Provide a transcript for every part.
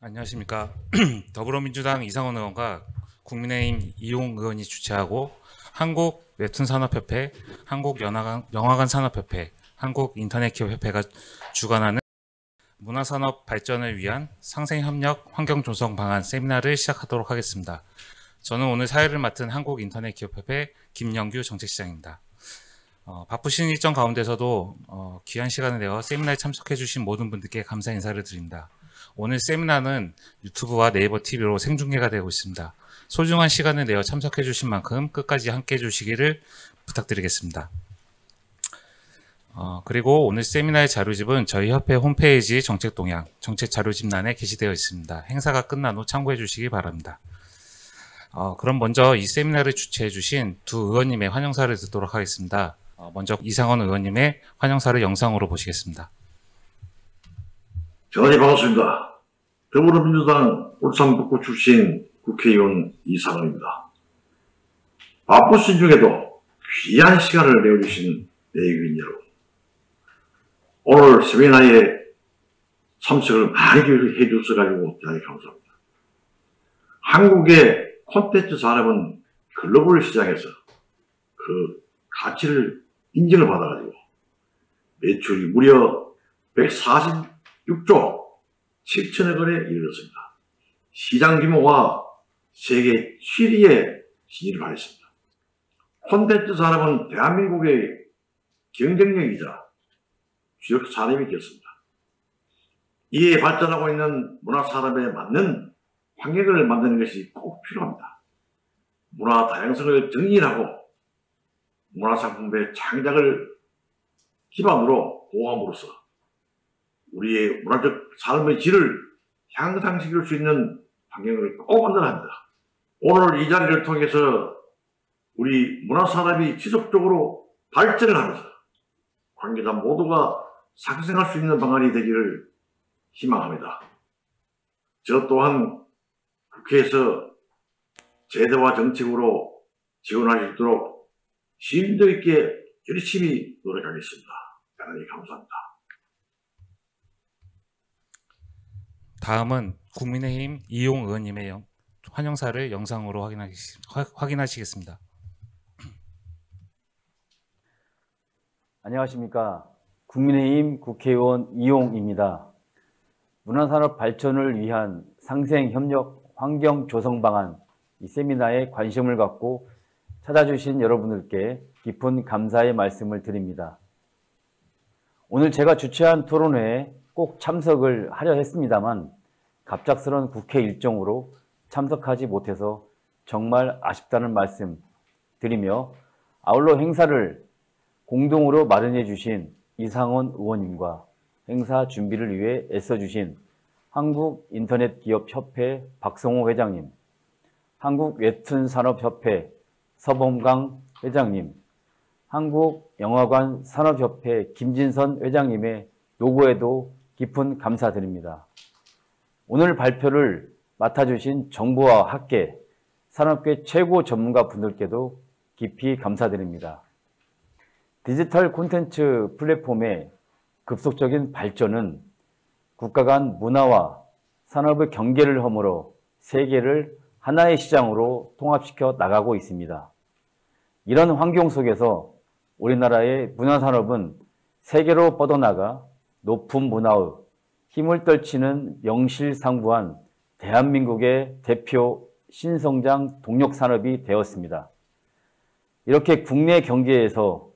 안녕하십니까. 더불어민주당 이상원 의원과 국민의힘 이용 의원이 주최하고 한국 웹툰산업협회, 한국영화관산업협회, 한국인터넷기업협회가 주관하는 문화산업 발전을 위한 상생협력 환경조성 방안 세미나를 시작하도록 하겠습니다. 저는 오늘 사회를 맡은 한국인터넷기업협회 김영규 정책시장입니다. 바쁘신 일정 가운데서도 귀한 시간을 내어 세미나에 참석해 주신 모든 분들께 감사 인사를 드립니다. 오늘 세미나는 유튜브와 네이버 TV로 생중계가 되고 있습니다. 소중한 시간을 내어 참석해 주신 만큼 끝까지 함께 해주시기를 부탁드리겠습니다. 그리고 오늘 세미나의 자료집은 저희 협회 홈페이지 정책동향, 정책자료집란에 게시되어 있습니다. 행사가 끝난 후 참고해 주시기 바랍니다. 그럼 먼저 이 세미나를 주최해 주신 두 의원님의 환영사를 듣도록 하겠습니다. 먼저 이상원 의원님의 환영사를 영상으로 보시겠습니다. 대단히 반갑습니다. 더불어민주당 울산북구 출신 국회의원 이상원입니다. 바쁘신 중에도 귀한 시간을 내어주신 내외인 여러분, 오늘 세미나에 참석을 많이 해주셔가지고 대단히 감사합니다. 한국의 콘텐츠 산업은 글로벌 시장에서 그 가치를 인정을 받아가지고 매출이 무려 146조 7천억 원에 이르렀습니다. 시장 규모가 세계 7위에 진입을 하였습니다. 콘텐츠 산업은 대한민국의 경쟁력이자 주력 산업이 되었습니다. 이에 발전하고 있는 문화 산업에 맞는 환경을 만드는 것이 꼭 필요합니다. 문화 다양성을 정의하고 문화상품의 창작을 기반으로 보호함으로써 우리의 문화적 삶의 질을 향상시킬 수 있는 환경을 꼭 만들어야 합니다. 오늘 이 자리를 통해서 우리 문화산업이 지속적으로 발전을 하면서 관계자 모두가 상생할 수 있는 방안이 되기를 희망합니다. 저 또한 국회에서 제도와 정책으로 지원할 수 있도록 심도 있게 열심히 노력하겠습니다. 대단히 감사합니다. 다음은 국민의힘 이용 의원님의 환영사를 영상으로 확인하시겠습니다. 안녕하십니까. 국민의힘 국회의원 이용입니다. 문화산업 발전을 위한 상생협력 환경조성 방안 이 세미나에 관심을 갖고 찾아주신 여러분들께 깊은 감사의 말씀을 드립니다. 오늘 제가 주최한 토론회에 꼭 참석을 하려 했습니다만 갑작스런 국회 일정으로 참석하지 못해서 정말 아쉽다는 말씀 드리며 아울러 행사를 공동으로 마련해 주신 이상원 의원님과 행사 준비를 위해 애써주신 한국인터넷기업협회 박성호 회장님, 한국웹툰산업협회 서범강 회장님, 한국영화관산업협회 김진선 회장님의 노고에도 깊은 감사드립니다. 오늘 발표를 맡아주신 정부와 학계, 산업계 최고 전문가 분들께도 깊이 감사드립니다. 디지털 콘텐츠 플랫폼의 급속적인 발전은 국가 간 문화와 산업의 경계를 허물어 세계를 하나의 시장으로 통합시켜 나가고 있습니다. 이런 환경 속에서 우리나라의 문화산업은 세계로 뻗어나가 높은 문화의 힘을 떨치는 명실상부한 대한민국의 대표 신성장 동력산업이 되었습니다. 이렇게 국내 경제에서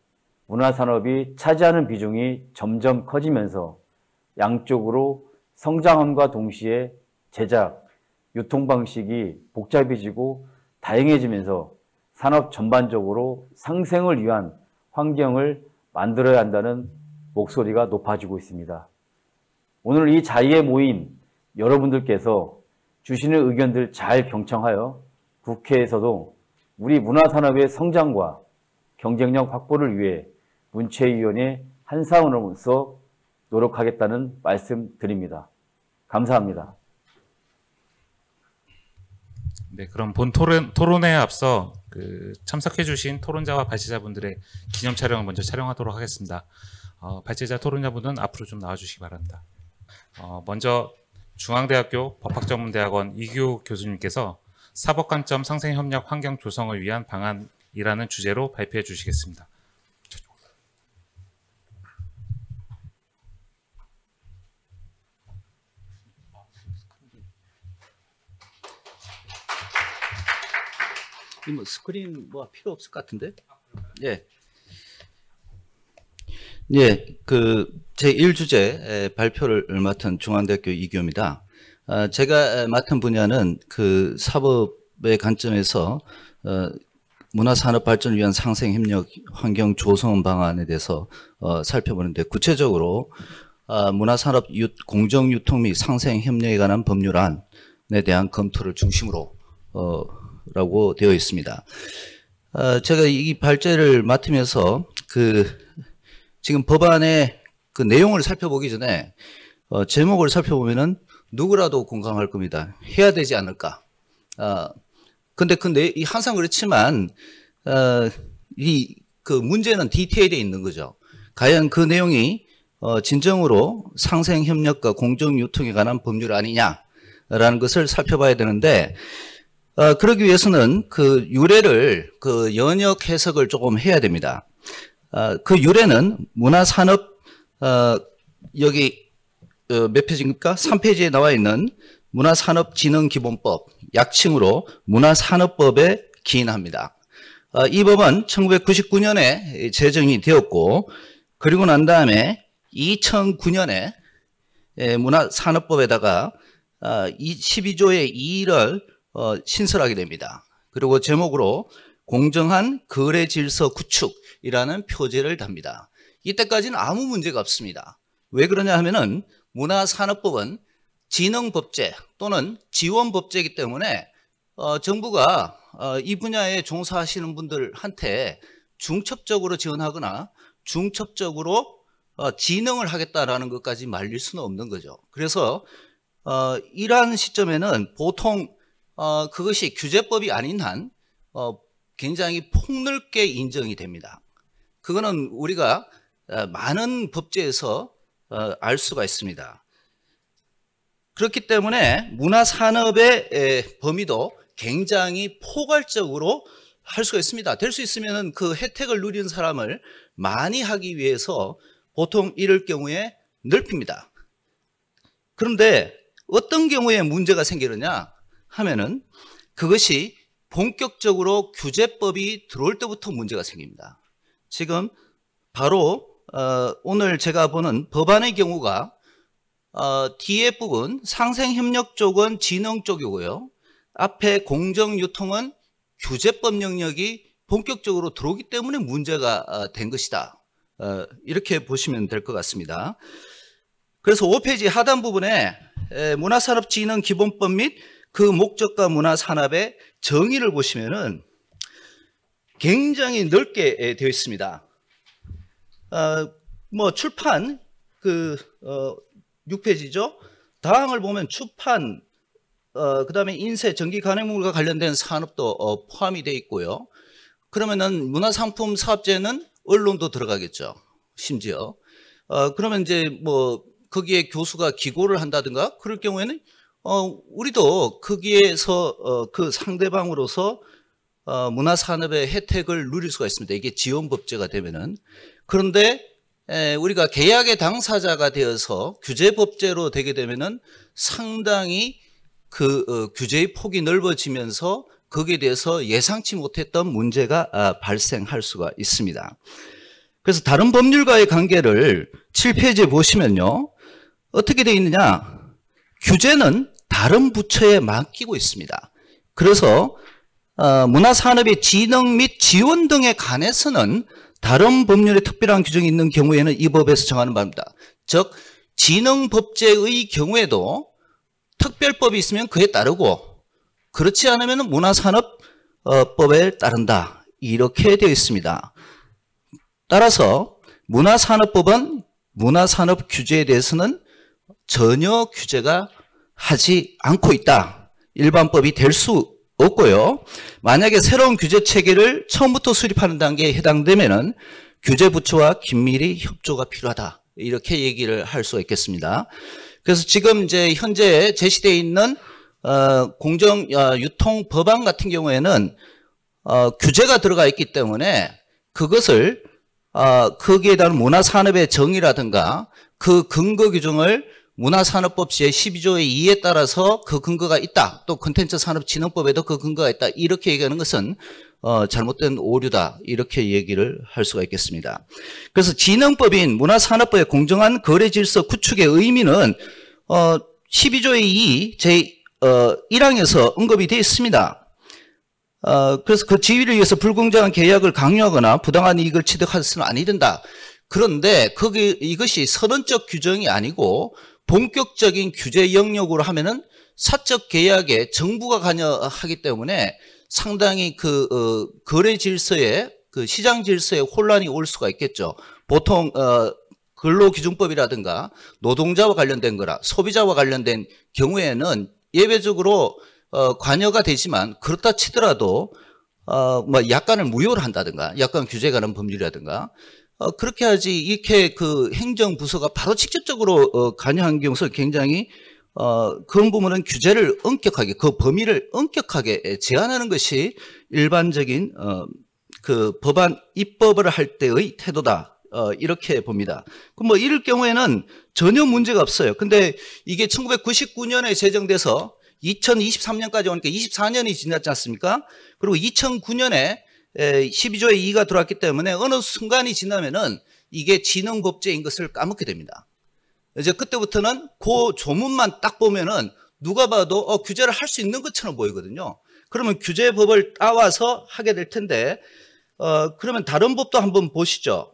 문화산업이 차지하는 비중이 점점 커지면서 양쪽으로 성장함과 동시에 제작, 유통방식이 복잡해지고 다양해지면서 산업 전반적으로 상생을 위한 환경을 만들어야 한다는 목소리가 높아지고 있습니다. 오늘 이 자리에 모인 여러분들께서 주시는 의견들 잘 경청하여 국회에서도 우리 문화산업의 성장과 경쟁력 확보를 위해 문체위원회 한 사원으로서 노력하겠다는 말씀 드립니다. 감사합니다. 네, 그럼 본 토론회에 앞서 참석해주신 토론자와 발제자분들의 기념 촬영을 먼저 촬영하도록 하겠습니다. 발제자 토론자분은 앞으로 좀 나와주시기 바랍니다. 먼저 중앙대학교 법학전문대학원 이규호 교수님께서 사법관점 상생협력 환경 조성을 위한 방안이라는 주제로 발표해 주시겠습니다. 뭐 스크린 뭐 필요 없을 것 같은데? 예. 예, 제 1주제 발표를 맡은 중앙대학교 이규호입니다. 제가 맡은 분야는 사법의 관점에서 문화산업 발전을 위한 상생협력 환경 조성 방안에 대해서 살펴보는데, 구체적으로 문화산업 공정유통 및 상생협력에 관한 법률안에 대한 검토를 중심으로 라고 되어 있습니다. 제가 이 발제를 맡으면서 지금 법안의 내용을 살펴보기 전에 제목을 살펴보면은 누구라도 공감할 겁니다. 해야 되지 않을까. 근데 항상 그렇지만 문제는 디테일에 있는 거죠. 과연 그 내용이 진정으로 상생협력과 공정유통에 관한 법률안이냐라는 것을 살펴봐야 되는데, 그러기 위해서는 유래를, 연역 해석을 조금 해야 됩니다. 그 유래는 문화산업, 여기, 몇 페이지입니까? 3페이지에 나와 있는 문화산업진흥기본법, 약칭으로 문화산업법에 기인합니다. 이 법은 1999년에 제정이 되었고, 그리고 난 다음에 2009년에 문화산업법에다가 12조의 2를 신설하게 됩니다. 그리고 제목으로 공정한 거래 질서 구축이라는 표제를 답니다. 이때까지는 아무 문제가 없습니다. 왜 그러냐 하면은 문화산업법은 진흥법제 또는 지원법제이기 때문에 정부가 이 분야에 종사하시는 분들한테 중첩적으로 지원하거나 중첩적으로 진흥을 하겠다라는 것까지 말릴 수는 없는 거죠. 그래서 이러한 시점에는 보통 그것이 규제법이 아닌 한 굉장히 폭넓게 인정이 됩니다. 그거는 우리가 많은 법제에서 알 수가 있습니다. 그렇기 때문에 문화산업의 범위도 굉장히 포괄적으로 할 수가 있습니다. 될 수 있으면 그 혜택을 누리는 사람을 많이 하기 위해서 보통 이럴 경우에 넓힙니다. 그런데 어떤 경우에 문제가 생기느냐 하면은 그것이 본격적으로 규제법이 들어올 때부터 문제가 생깁니다. 지금 바로 오늘 제가 보는 법안의 경우가 뒤에 부분 상생협력 쪽은 진흥 쪽이고요. 앞에 공정유통은 규제법 영역이 본격적으로 들어오기 때문에 문제가 된 것이다. 이렇게 보시면 될 것 같습니다. 그래서 5페이지 하단 부분에 문화산업진흥기본법 및 그 목적과 문화산업의 정의를 보시면은 굉장히 넓게 되어 있습니다. 출판 6페이지죠. 다항을 보면出版, 그 다음에 인쇄, 전기 간행물과 관련된 산업도 포함이 되어 있고요. 그러면은 문화상품 사업제는 언론도 들어가겠죠. 심지어. 그러면 이제 거기에 교수가 기고를 한다든가 그럴 경우에는 우리도 거기에서 그 상대방으로서 문화산업의 혜택을 누릴 수가 있습니다. 이게 지원법제가 되면은. 그런데 우리가 계약의 당사자가 되어서 규제법제로 되게 되면은 상당히 규제의 폭이 넓어지면서 거기에 대해서 예상치 못했던 문제가 발생할 수가 있습니다. 그래서 다른 법률과의 관계를 7페이지에 보시면요. 어떻게 되어 있느냐. 규제는 다른 부처에 맡기고 있습니다. 그래서 문화산업의 진흥 및 지원 등에 관해서는 다른 법률에 특별한 규정이 있는 경우에는 이 법에서 정하는 바입니다. 즉 진흥법제의 경우에도 특별법이 있으면 그에 따르고 그렇지 않으면 문화산업법에 따른다. 이렇게 되어 있습니다. 따라서 문화산업법은 문화산업 규제에 대해서는 전혀 규제가 하지 않고 있다. 일반법이 될 수 없고요. 만약에 새로운 규제 체계를 처음부터 수립하는 단계에 해당되면은 규제부처와 긴밀히 협조가 필요하다. 이렇게 얘기를 할 수가 있겠습니다. 그래서 지금 이제 현재 제시되어 있는 공정 유통 법안 같은 경우에는 규제가 들어가 있기 때문에 그것을 거기에 대한 문화산업의 정의라든가 그 근거 규정을 문화산업법 제12조의 2에 따라서 그 근거가 있다. 또 콘텐츠산업진흥법에도 그 근거가 있다. 이렇게 얘기하는 것은 잘못된 오류다. 이렇게 얘기를 할 수가 있겠습니다. 그래서 진흥법인 문화산업법의 공정한 거래 질서 구축의 의미는 12조의 2 제1항에서 언급이 되어 있습니다. 그래서 그 지위를 위해서 불공정한 계약을 강요하거나 부당한 이익을 취득해서는 아니 된다. 그런데 이것이 선언적 규정이 아니고 본격적인 규제 영역으로 하면은 사적 계약에 정부가 관여하기 때문에 상당히 거래 질서에 시장 질서에 혼란이 올 수가 있겠죠. 보통 근로기준법이라든가 노동자와 관련된 거라 소비자와 관련된 경우에는 예외적으로 관여가 되지만 그렇다 치더라도 뭐 약관을 무효를 한다든가 약관 규제에 관한 법률이라든가 그렇게 하지 이렇게 그 행정부서가 바로 직접적으로 관여한 경우서 굉장히 그런 부분은 규제를 엄격하게 그 범위를 엄격하게 제한하는 것이 일반적인 그 법안 입법을 할 때의 태도다. 이렇게 봅니다. 그럼 뭐 이럴 경우에는 전혀 문제가 없어요. 근데 이게 1999년에 제정돼서 2023년까지 오니까 24년이 지났지 않습니까? 그리고 2009년에 12조의 2가 들어왔기 때문에 어느 순간이 지나면은 이게 진흥법제인 것을 까먹게 됩니다. 이제 그때부터는 그 조문만 딱 보면은 누가 봐도 규제를 할 수 있는 것처럼 보이거든요. 그러면 규제법을 따와서 하게 될 텐데 그러면 다른 법도 한번 보시죠.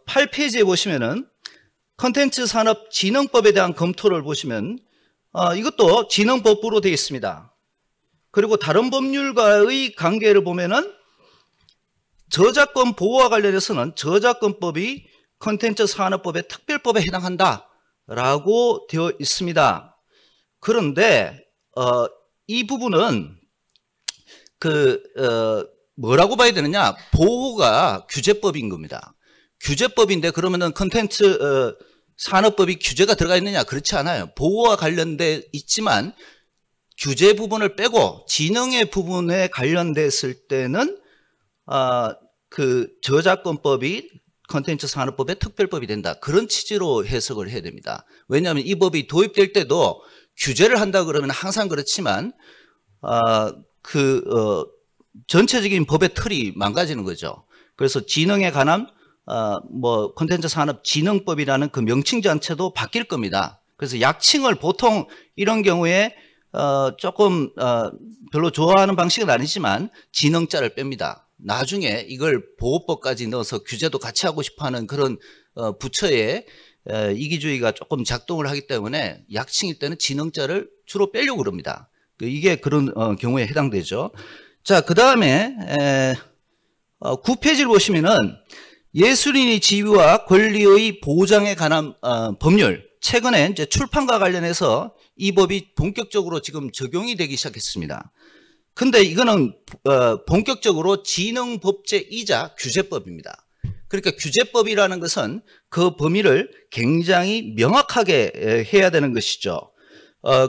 8페이지에 보시면은 콘텐츠 산업 진흥법에 대한 검토를 보시면 이것도 진흥법부로 되어 있습니다. 그리고 다른 법률과의 관계를 보면은 저작권 보호와 관련해서는 저작권법이 콘텐츠 산업법의 특별법에 해당한다라고 되어 있습니다. 그런데 이 부분은 뭐라고 봐야 되느냐? 보호가 규제법인 겁니다. 규제법인데 그러면은 콘텐츠 산업법이 규제가 들어가 있느냐? 그렇지 않아요. 보호와 관련돼 있지만 규제 부분을 빼고 진흥의 부분에 관련됐을 때는 그 저작권법이 콘텐츠 산업법의 특별법이 된다. 그런 취지로 해석을 해야 됩니다. 왜냐하면 이 법이 도입될 때도 규제를 한다 그러면 항상 그렇지만 전체적인 법의 틀이 망가지는 거죠. 그래서 진흥에 관한 뭐 콘텐츠 산업 진흥법이라는 그 명칭 자체도 바뀔 겁니다. 그래서 약칭을 보통 이런 경우에 조금 별로 좋아하는 방식은 아니지만 진흥자를 뺍니다. 나중에 이걸 보호법까지 넣어서 규제도 같이 하고 싶어하는 그런 부처의 이기주의가 조금 작동을 하기 때문에 약칭일 때는 진흥자를 주로 빼려고 그럽니다. 이게 그런 경우에 해당되죠. 자, 그 다음에 9페이지를 보시면은 예술인의 지위와 권리의 보장에 관한 법률, 최근에 이제 출판과 관련해서 이 법이 본격적으로 지금 적용이 되기 시작했습니다. 근데 이거는 본격적으로 진흥법제이자 규제법입니다. 그러니까 규제법이라는 것은 그 범위를 굉장히 명확하게 해야 되는 것이죠.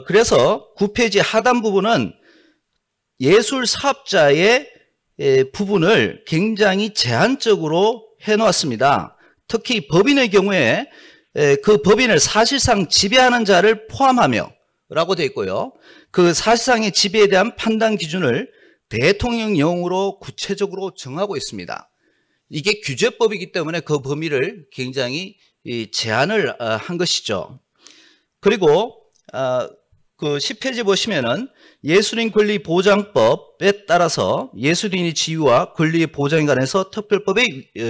그래서 9페이지 하단 부분은 예술 사업자의 부분을 굉장히 제한적으로 해놓았습니다. 특히 법인의 경우에 그 법인을 사실상 지배하는 자를 포함하며 라고 되어 있고요. 그 사실상의 지배에 대한 판단 기준을 대통령령으로 구체적으로 정하고 있습니다. 이게 규제법이기 때문에 그 범위를 굉장히 제한을 한 것이죠. 그리고 그 10페이지 보시면은 예술인 권리 보장법에 따라서 예술인의 지위와 권리의 보장에 관해서 특별법에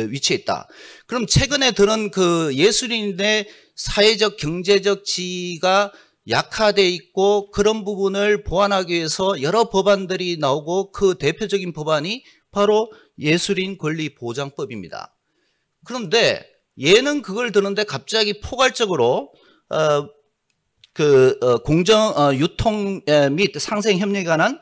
위치해 있다. 그럼 최근에 드는 그 예술인의 사회적 경제적 지위가 약화되어 있고 그런 부분을 보완하기 위해서 여러 법안들이 나오고 그 대표적인 법안이 바로 예술인 권리 보장법입니다. 그런데 얘는 그걸 드는데 갑자기 포괄적으로 유통 및 상생 협력에 관한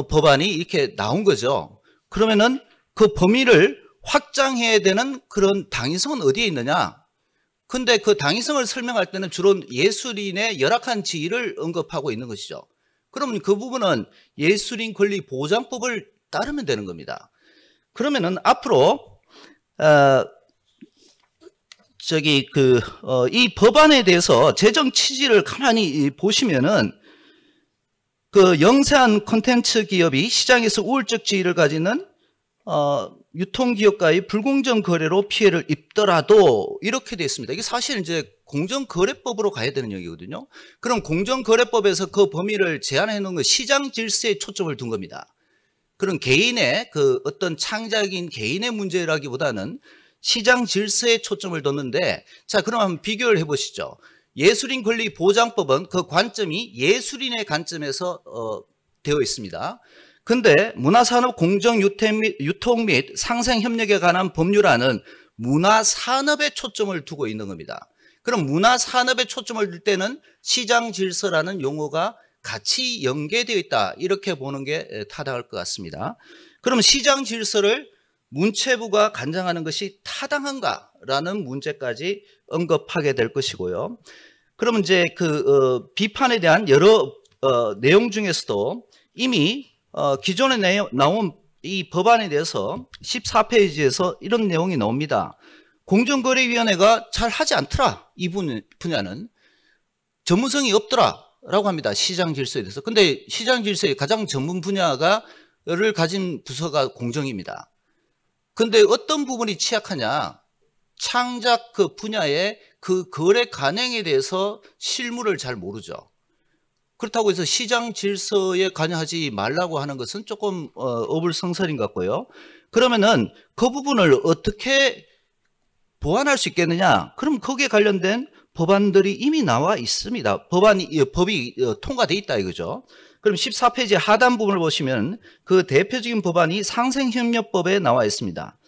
법안이 이렇게 나온 거죠. 그러면은 그 범위를 확장해야 되는 그런 당위성은 어디에 있느냐? 근데 그 당위성을 설명할 때는 주로 예술인의 열악한 지위를 언급하고 있는 것이죠. 그러면 그 부분은 예술인 권리 보장법을 따르면 되는 겁니다. 그러면은 앞으로 이 법안에 대해서 제정 취지를 가만히 보시면은 그 영세한 콘텐츠 기업이 시장에서 우월적 지위를 가지는 유통기업과의 불공정 거래로 피해를 입더라도 이렇게 되어 있습니다. 이게 사실 이제 공정거래법으로 가야 되는 얘기거든요. 그럼 공정거래법에서 그 범위를 제한해 놓은 건 시장 질서에 초점을 둔 겁니다. 그런 개인의 그 어떤 창작인 개인의 문제라기보다는 시장 질서에 초점을 뒀는데, 자, 그럼 한번 비교를 해보시죠. 예술인 권리 보장법은 그 관점이 예술인의 관점에서 되어 있습니다. 근데 문화산업 공정 유통 및 상생 협력에 관한 법률안은 문화산업에 초점을 두고 있는 겁니다. 그럼 문화산업에 초점을 둘 때는 시장 질서라는 용어가 같이 연계되어 있다, 이렇게 보는 게 타당할 것 같습니다. 그럼 시장 질서를 문체부가 관장하는 것이 타당한가라는 문제까지 언급하게 될 것이고요. 그러면 이제 비판에 대한 여러 내용 중에서도 이미 기존에 나온 이 법안에 대해서 14페이지에서 이런 내용이 나옵니다. 공정거래위원회가 잘 하지 않더라, 이 분야는 전문성이 없더라 라고 합니다. 시장 질서에 대해서. 근데 시장 질서의 가장 전문 분야를 가진 부서가 공정입니다. 근데 어떤 부분이 취약하냐? 창작 그 분야의 그 거래 관행에 대해서 실무를 잘 모르죠. 그렇다고 해서 시장 질서에 관여하지 말라고 하는 것은 조금 어불성설인 것 같고요. 그러면은 그 부분을 어떻게 보완할 수 있겠느냐? 그럼 거기에 관련된 법안들이 이미 나와 있습니다. 법이 통과돼 있다 이거죠. 그럼 14페이지 하단 부분을 보시면 그 대표적인 법안이 상생협력법에 나와 있습니다.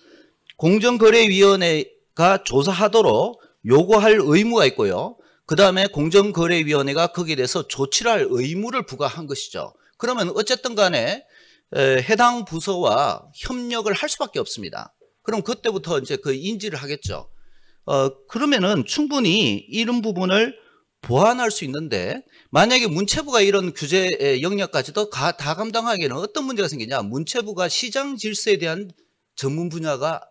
공정거래위원회가 조사하도록 요구할 의무가 있고요. 그 다음에 공정거래위원회가 거기에 대해서 조치를 할 의무를 부과한 것이죠. 그러면 어쨌든 간에 해당 부서와 협력을 할 수밖에 없습니다. 그럼 그때부터 이제 그 인지를 하겠죠. 그러면은 충분히 이런 부분을 보완할 수 있는데, 만약에 문체부가 이런 규제 영역까지도 다 감당하기에는 어떤 문제가 생기냐? 문체부가 시장 질서에 대한 전문 분야가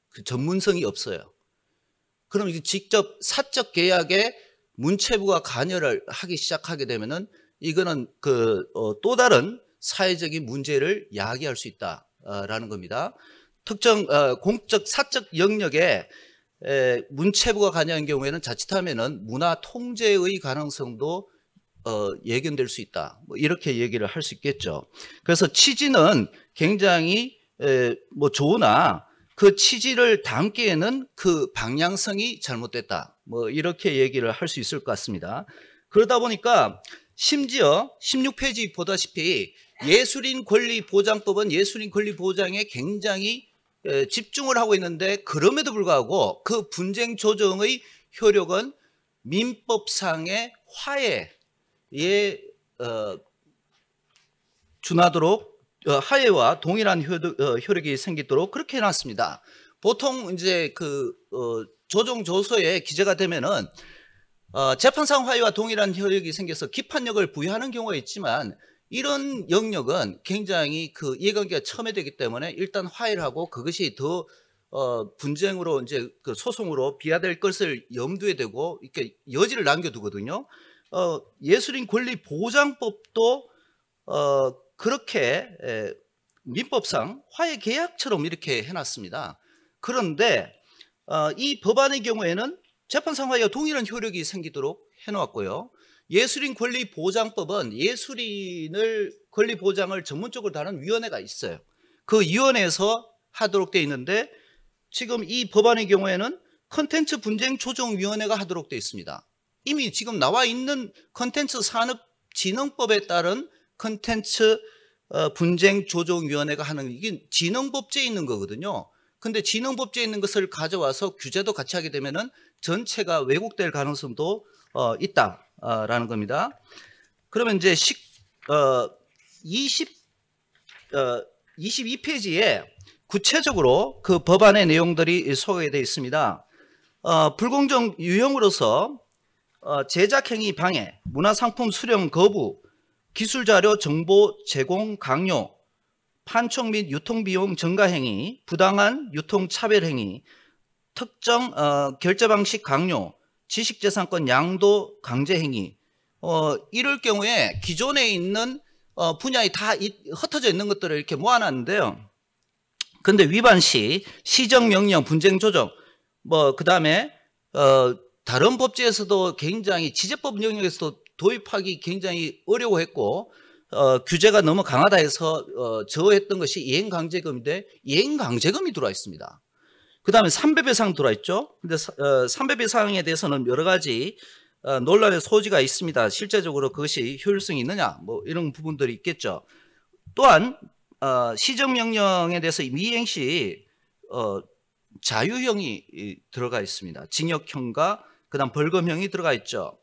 그 전문성이 없어요. 그럼 이게 직접 사적 계약에 문체부가 관여를 하기 시작하게 되면은 이거는 또 다른 사회적인 문제를 야기할 수 있다라는 겁니다. 특정 공적 사적 영역에 문체부가 관여한 경우에는 자칫하면은 문화 통제의 가능성도 예견될 수 있다. 뭐 이렇게 얘기를 할 수 있겠죠. 그래서 취지는 굉장히 좋으나 그 취지를 담기에는 그 방향성이 잘못됐다. 뭐 이렇게 얘기를 할 수 있을 것 같습니다. 그러다 보니까 심지어 16페이지 보다시피 예술인 권리 보장법은 예술인 권리 보장에 굉장히 집중을 하고 있는데, 그럼에도 불구하고 그 분쟁 조정의 효력은 민법상의 화해에 준하도록 화해와 동일한 효력이 생기도록 그렇게 해놨습니다. 보통 이제 조정 조서에 기재가 되면은 재판상 화해와 동일한 효력이 생겨서 기판력을 부여하는 경우가 있지만, 이런 영역은 굉장히 이해관계가 첨예되기 때문에 일단 화해를 하고 그것이 더 분쟁으로 이제 소송으로 비화될 것을 염두에 두고 이렇게 여지를 남겨두거든요. 예술인 권리 보장법도 그렇게 민법상 화해 계약처럼 이렇게 해놨습니다. 그런데 이 법안의 경우에는 재판상 화해와 동일한 효력이 생기도록 해놓았고요. 예술인 권리 보장법은 예술인을 권리 보장을 전문적으로 다루는 위원회가 있어요. 그 위원회에서 하도록 되어 있는데, 지금 이 법안의 경우에는 콘텐츠 분쟁 조정위원회가 하도록 되어 있습니다. 이미 지금 나와 있는 콘텐츠 산업진흥법에 따른 콘텐츠 분쟁 조정위원회가 하는, 이게 진흥법제에 있는 거거든요. 근데 진흥법제에 있는 것을 가져와서 규제도 같이 하게 되면은 전체가 왜곡될 가능성도 있다라는 겁니다. 그러면 이제 22페이지에 구체적으로 그 법안의 내용들이 소개되어 있습니다. 불공정 유형으로서 제작행위 방해, 문화상품 수령 거부, 기술자료 정보 제공 강요, 판촉 및 유통비용 증가행위, 부당한 유통차별행위, 특정 결제 방식 강요, 지식재산권 양도 강제행위. 이럴 경우에 기존에 있는 분야에 다 흩어져 있는 것들을 이렇게 모아놨는데요. 근데 위반 시 시정명령, 분쟁조정, 그 다음에 다른 법제에서도 굉장히 지재법 영역에서도 도입하기 굉장히 어려워했고 규제가 너무 강하다 해서 저했던 것이 이행강제금인데 이행강제금이 들어와 있습니다. 그 다음에 삼배배상 들어와 있죠. 근데 삼배배상에 대해서는 여러 가지 논란의 소지가 있습니다. 실제적으로 그것이 효율성이 있느냐 뭐 이런 부분들이 있겠죠. 또한 시정명령에 대해서 미이행 시 자유형이 들어가 있습니다. 징역형과 그다음 벌금형이 들어가 있죠.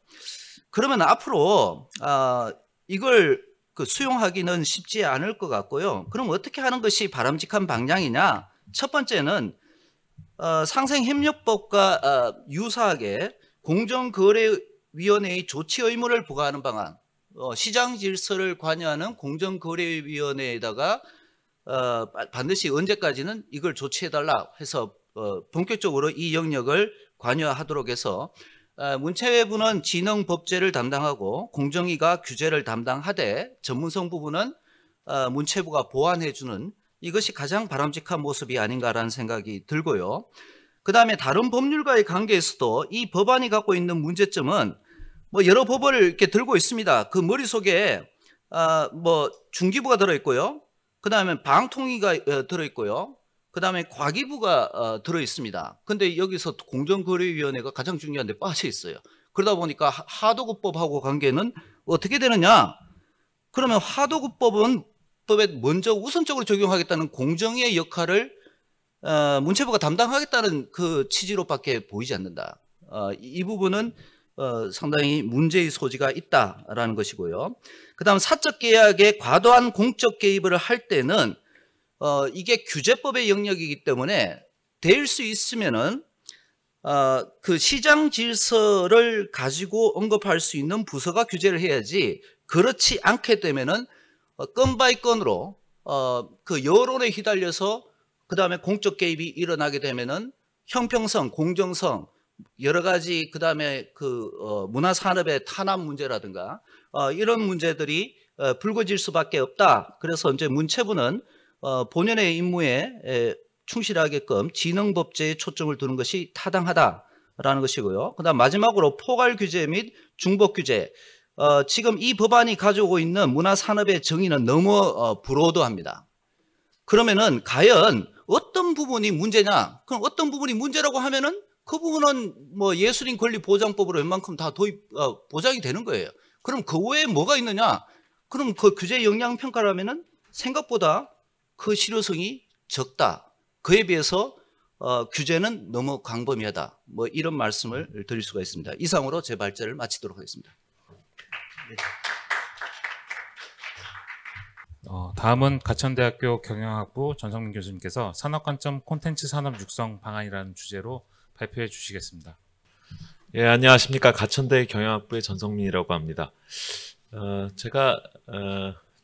그러면 앞으로 이걸 수용하기는 쉽지 않을 것 같고요. 그럼 어떻게 하는 것이 바람직한 방향이냐? 첫 번째는 상생협력법과 유사하게 공정거래위원회의 조치 의무를 부과하는 방안, 시장 질서를 관여하는 공정거래위원회에다가 반드시 언제까지는 이걸 조치해달라 해서 본격적으로 이 영역을 관여하도록 해서 문체부는 진흥법제를 담당하고 공정위가 규제를 담당하되 전문성 부분은 문체부가 보완해주는 이것이 가장 바람직한 모습이 아닌가라는 생각이 들고요. 그 다음에 다른 법률과의 관계에서도 이 법안이 갖고 있는 문제점은 여러 법을 이렇게 들고 있습니다. 그 머릿속에 중기부가 들어있고요. 그 다음에 방통위가 들어있고요. 그 다음에 과기부가 들어있습니다. 근데 여기서 공정거래위원회가 가장 중요한데 빠져 있어요. 그러다 보니까 하도급법하고 관계는 어떻게 되느냐? 그러면 하도급법에 먼저 우선적으로 적용하겠다는 공정위의 역할을 문체부가 담당하겠다는 그 취지로밖에 보이지 않는다. 이 부분은 상당히 문제의 소지가 있다라는 것이고요. 그 다음 사적 계약에 과도한 공적 개입을 할 때는 이게 규제법의 영역이기 때문에 될 수 있으면은 그 시장 질서를 가지고 언급할 수 있는 부서가 규제를 해야지 그렇지 않게 되면은 건 바이 건으로 그 여론에 휘달려서 그 다음에 공적 개입이 일어나게 되면은 형평성, 공정성 여러 가지 그 다음에 문화산업의 탄압 문제라든가 이런 문제들이 불거질 수밖에 없다. 그래서 이제 문체부는 본연의 임무에 충실하게끔 진흥법제에 초점을 두는 것이 타당하다라는 것이고요. 그 다음 마지막으로 포괄 규제 및 중복 규제. 지금 이 법안이 가지고 있는 문화산업의 정의는 너무 브로드합니다. 그러면은 과연 어떤 부분이 문제냐? 그럼 어떤 부분이 문제라고 하면은 그 부분은 예술인 권리 보장법으로 웬만큼 다 보장이 되는 거예요. 그럼 그 외에 뭐가 있느냐? 그럼 그 규제 영향 평가를 하면은 생각보다 그 실효성이 적다. 그에 비해서 규제는 너무 광범위하다. 이런 말씀을 드릴 수가 있습니다. 이상으로 제 발제를 마치도록 하겠습니다. 다음은 가천대학교 경영학부 전성민 교수님께서 산업관점 콘텐츠 산업 육성 방안이라는 주제로 발표해 주시겠습니다. 예, 안녕하십니까. 가천대 경영학부의 전성민이라고 합니다. 제가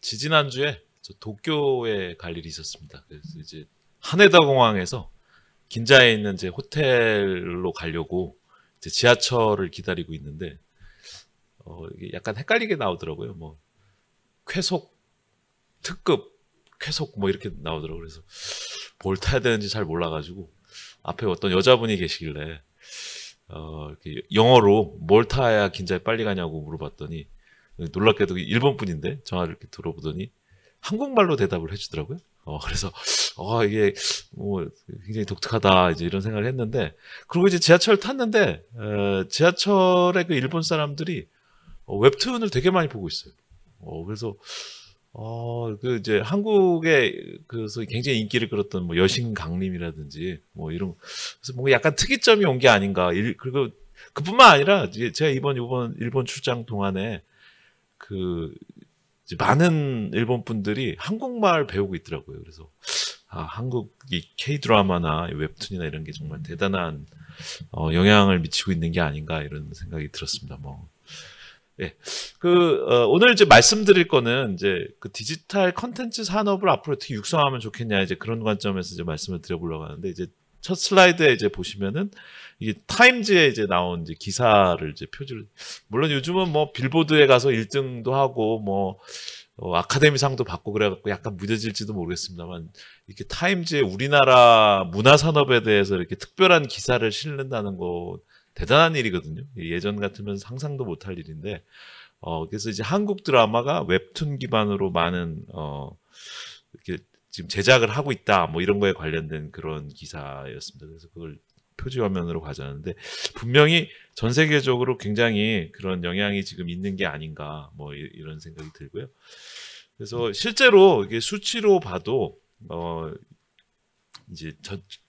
지지난주에 도쿄에 갈 일이 있었습니다. 그래서 이제 하네다 공항에서 긴자에 있는 제 호텔로 가려고 이제 지하철을 기다리고 있는데 이게 약간 헷갈리게 나오더라고요. 쾌속, 특급, 쾌속 이렇게 나오더라고요. 그래서 뭘 타야 되는지 잘 몰라가지고 앞에 어떤 여자분이 계시길래 이렇게 영어로 뭘 타야 긴자에 빨리 가냐고 물어봤더니 놀랍게도 일본 분인데 전화를 이렇게 들어보더니 한국말로 대답을 해주더라고요. 그래서 이게 굉장히 독특하다 이제 이런 생각을 했는데 그리고 이제 지하철 탔는데 지하철에 그 일본 사람들이 웹툰을 되게 많이 보고 있어요. 그래서 그 이제 한국에 그래서 굉장히 인기를 끌었던 여신 강림이라든지 이런 그래서 뭔가 약간 특이점이 온 게 아닌가. 그리고 그뿐만 아니라 제가 이번 일본 출장 동안에 많은 일본 분들이 한국말 배우고 있더라고요. 그래서 한국이 K-드라마나 웹툰이나 이런 게 정말 대단한 영향을 미치고 있는 게 아닌가 이런 생각이 들었습니다. 예. 오늘 이제 말씀드릴 거는 이제 그 디지털 컨텐츠 산업을 앞으로 어떻게 육성하면 좋겠냐 이제 그런 관점에서 이제 말씀을 드려보려고 하는데 이제 첫 슬라이드에 이제 보시면은 이게 타임즈에 이제 나온 이제 기사를 이제 표지를 물론 요즘은 뭐 빌보드에 가서 1등도 하고 뭐 아카데미상도 받고 그래갖고 약간 무뎌질지도 모르겠습니다만 이렇게 타임즈에 우리나라 문화 산업에 대해서 이렇게 특별한 기사를 실는다는 거 대단한 일이거든요. 예전 같으면 상상도 못할 일인데 그래서 이제 한국 드라마가 웹툰 기반으로 많은 이렇게 지금 제작을 하고 있다 뭐 이런 거에 관련된 그런 기사였습니다. 그래서 그걸 표지 화면으로 가져왔는데 분명히 전 세계적으로 굉장히 그런 영향이 지금 있는 게 아닌가 뭐 이런 생각이 들고요. 그래서 실제로 이게 수치로 봐도 이제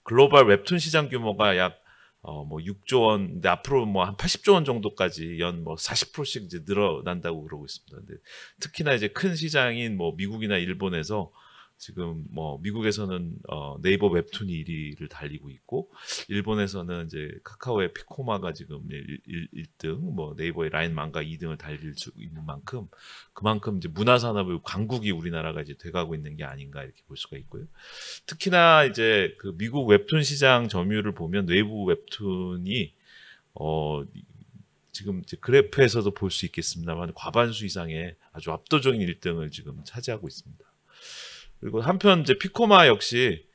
글로벌 웹툰 시장 규모가 약 뭐 6조 원, 근데 앞으로 뭐 한 80조 원 정도까지 연 뭐 40%씩 이제 늘어난다고 그러고 있습니다. 근데 특히나 이제 큰 시장인 뭐 미국이나 일본에서 지금 뭐 미국에서는 네이버 웹툰이 1위를 달리고 있고 일본에서는 이제 카카오의 피코마가 지금 1등, 뭐 네이버의 라인 망가 2등을 달릴 수 있는 만큼 그만큼 이제 문화 산업의 강국이 우리나라가 이제 돼가고 있는 게 아닌가 이렇게 볼 수가 있고요. 특히나 이제 그 미국 웹툰 시장 점유율을 보면 외부 웹툰이 지금 이제 그래프에서도 볼 수 있겠습니다만 과반수 이상의 아주 압도적인 1등을 지금 차지하고 있습니다. 그리고 한편 이제 피코마 역시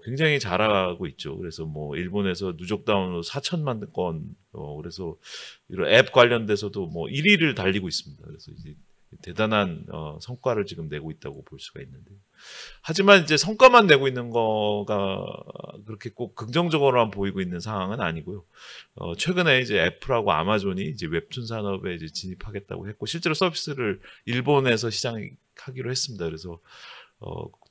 굉장히 잘하고 있죠. 그래서 뭐 일본에서 누적 다운로드 4천만 건, 그래서 이런 앱 관련돼서도 뭐 1위를 달리고 있습니다. 그래서 이제 대단한 성과를 지금 내고 있다고 볼 수가 있는데요. 하지만 이제 성과만 내고 있는 거가 그렇게 꼭 긍정적으로만 보이고 있는 상황은 아니고요. 최근에 이제 애플하고 아마존이 이제 웹툰 산업에 이제 진입하겠다고 했고 실제로 서비스를 일본에서 시작하기로 했습니다. 그래서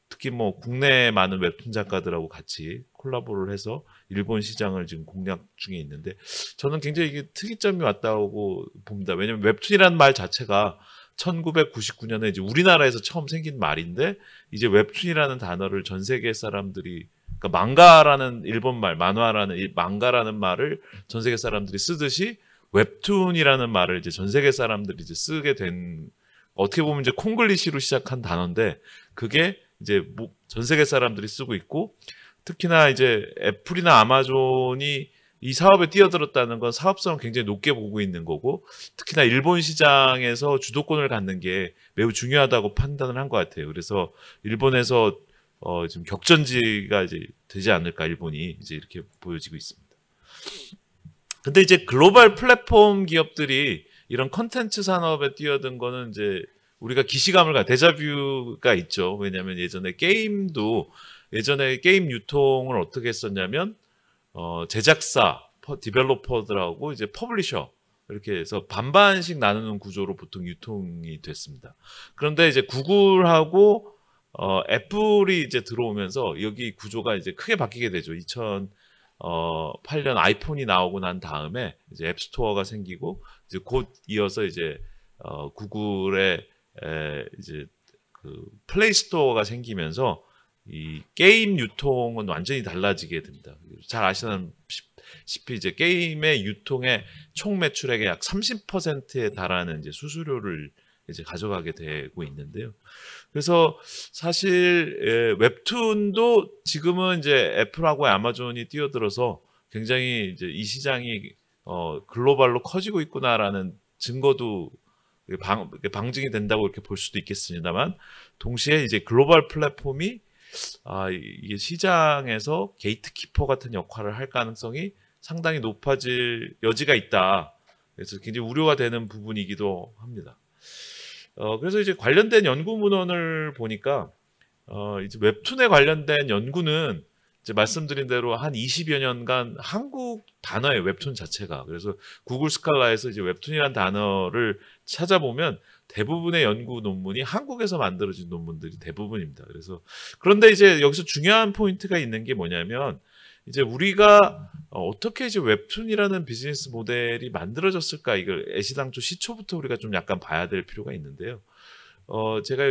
특히 뭐 국내 많은 웹툰 작가들하고 같이 콜라보를 해서 일본 시장을 지금 공략 중에 있는데 저는 굉장히 이게 특이점이 왔다고 봅니다. 왜냐하면 웹툰이라는 말 자체가 1999년에 이제 우리나라에서 처음 생긴 말인데 이제 웹툰이라는 단어를 전 세계 사람들이 그러니까 망가라는 일본 말, 만화라는 망가라는 말을 전 세계 사람들이 쓰듯이 웹툰이라는 말을 이제 전 세계 사람들이 이제 쓰게 된 어떻게 보면 이제 콩글리시로 시작한 단어인데 그게 이제 전 세계 사람들이 쓰고 있고 특히나 이제 애플이나 아마존이 이 사업에 뛰어들었다는 건 사업성을 굉장히 높게 보고 있는 거고 특히나 일본 시장에서 주도권을 갖는 게 매우 중요하다고 판단을 한 것 같아요. 그래서 일본에서 지금 격전지가 이제 되지 않을까 일본이 이제 이렇게 보여지고 있습니다. 근데 이제 글로벌 플랫폼 기업들이 이런 컨텐츠 산업에 뛰어든 거는 이제 우리가 기시감을 데자뷰가 있죠. 왜냐하면 예전에 게임 유통을 어떻게 했었냐면 제작사, 디벨로퍼들하고 이제 퍼블리셔 이렇게 해서 반반씩 나누는 구조로 보통 유통이 됐습니다. 그런데 이제 구글하고 애플이 이제 들어오면서 여기 구조가 이제 크게 바뀌게 되죠. 2008년 아이폰이 나오고 난 다음에 이제 앱스토어가 생기고 이제 곧 이어서 이제 구글의 이제 그 플레이 스토어가 생기면서 이 게임 유통은 완전히 달라지게 됩니다. 잘 아시다시피 이제 게임의 유통의 총 매출액의 약 30%에 달하는 이제 수수료를 이제 가져가게 되고 있는데요. 그래서 사실 웹툰도 지금은 이제 애플하고 아마존이 뛰어들어서 굉장히 이제 이 시장이 글로벌로 커지고 있구나라는 증거도 방증이 된다고 이렇게 볼 수도 있겠습니다만 동시에 이제 글로벌 플랫폼이 이게 시장에서 게이트키퍼 같은 역할을 할 가능성이 상당히 높아질 여지가 있다. 그래서 굉장히 우려가 되는 부분이기도 합니다. 그래서 이제 관련된 연구 문헌을 보니까 이제 웹툰에 관련된 연구는 이제 말씀드린 대로 한 20여 년간 한국 단어의 웹툰 자체가 그래서 구글 스칼라에서 이제 웹툰이라는 단어를 찾아보면 대부분의 연구 논문이 한국에서 만들어진 논문들이 대부분입니다. 그래서 그런데 이제 여기서 중요한 포인트가 있는 게 뭐냐면 이제 우리가 어떻게 이제 웹툰이라는 비즈니스 모델이 만들어졌을까 이걸 애시당초 시초부터 우리가 좀 약간 봐야 될 필요가 있는데요. 제가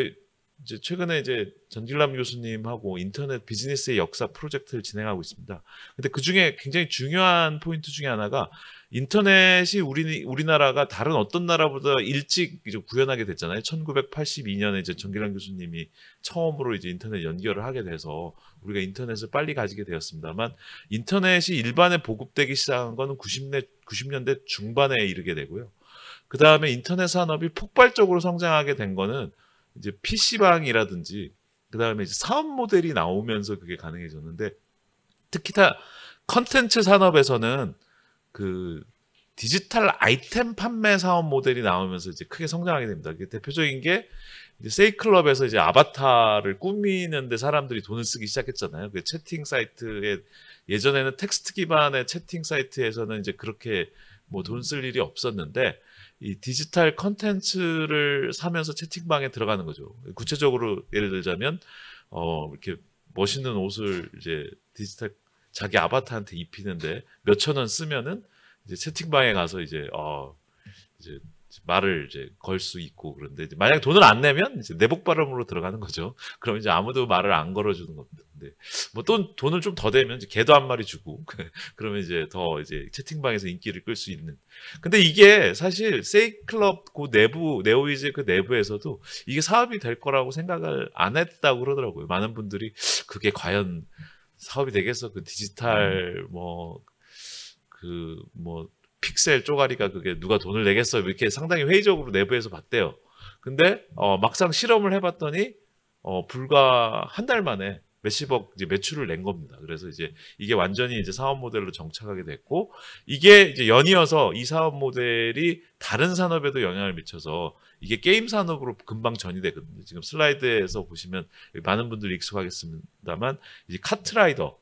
이제 최근에 이제 전길남 교수님하고 인터넷 비즈니스의 역사 프로젝트를 진행하고 있습니다. 근데 그 중에 굉장히 중요한 포인트 중에 하나가 인터넷이 우리나라가 다른 어떤 나라보다 일찍 이제 구현하게 됐잖아요. 1982년에 이제 전길남 교수님이 처음으로 이제 인터넷 연결을 하게 돼서 우리가 인터넷을 빨리 가지게 되었습니다만 인터넷이 일반에 보급되기 시작한 거는 90년대 중반에 이르게 되고요. 그 다음에 인터넷 산업이 폭발적으로 성장하게 된 거는 이제 PC방이라든지 그 다음에 이제 사업 모델이 나오면서 그게 가능해졌는데 특히 다 컨텐츠 산업에서는 그 디지털 아이템 판매 사업 모델이 나오면서 이제 크게 성장하게 됩니다. 대표적인 게 이제 세이클럽에서 이제 아바타를 꾸미는데 사람들이 돈을 쓰기 시작했잖아요. 그 채팅 사이트에 예전에는 텍스트 기반의 채팅 사이트에서는 이제 그렇게 뭐 돈 쓸 일이 없었는데 이 디지털 컨텐츠를 사면서 채팅방에 들어가는 거죠. 구체적으로 예를 들자면 이렇게 멋있는 옷을 이제 디지털 자기 아바타한테 입히는데 몇천 원 쓰면은 이제 채팅방에 가서 이제 말을 이제 걸 수 있고 그런데 이제 만약 돈을 안 내면 이제 내복 발음으로 들어가는 거죠. 그럼 이제 아무도 말을 안 걸어주는 겁니다. 근데 뭐 또 돈을 좀 더 대면 이제 개도 한 마리 주고 그러면 이제 더 이제 채팅방에서 인기를 끌 수 있는. 근데 이게 사실 세이클럽 그 내부 네오이즈 그 내부에서도 이게 사업이 될 거라고 생각을 안 했다고 그러더라고요. 많은 분들이 그게 과연 사업이 되겠어? 그 디지털 픽셀 쪼가리가 그게 누가 돈을 내겠어? 이렇게 상당히 회의적으로 내부에서 봤대요. 근데 막상 실험을 해봤더니 불과 한 달 만에 몇십억 이제 매출을 낸 겁니다. 그래서 이제 이게 완전히 이제 사업 모델로 정착하게 됐고 이게 이제 연이어서 이 사업 모델이 다른 산업에도 영향을 미쳐서 이게 게임 산업으로 금방 전이 되거든요. 지금 슬라이드에서 보시면 많은 분들이 익숙하겠습니다만 이제 카트라이더.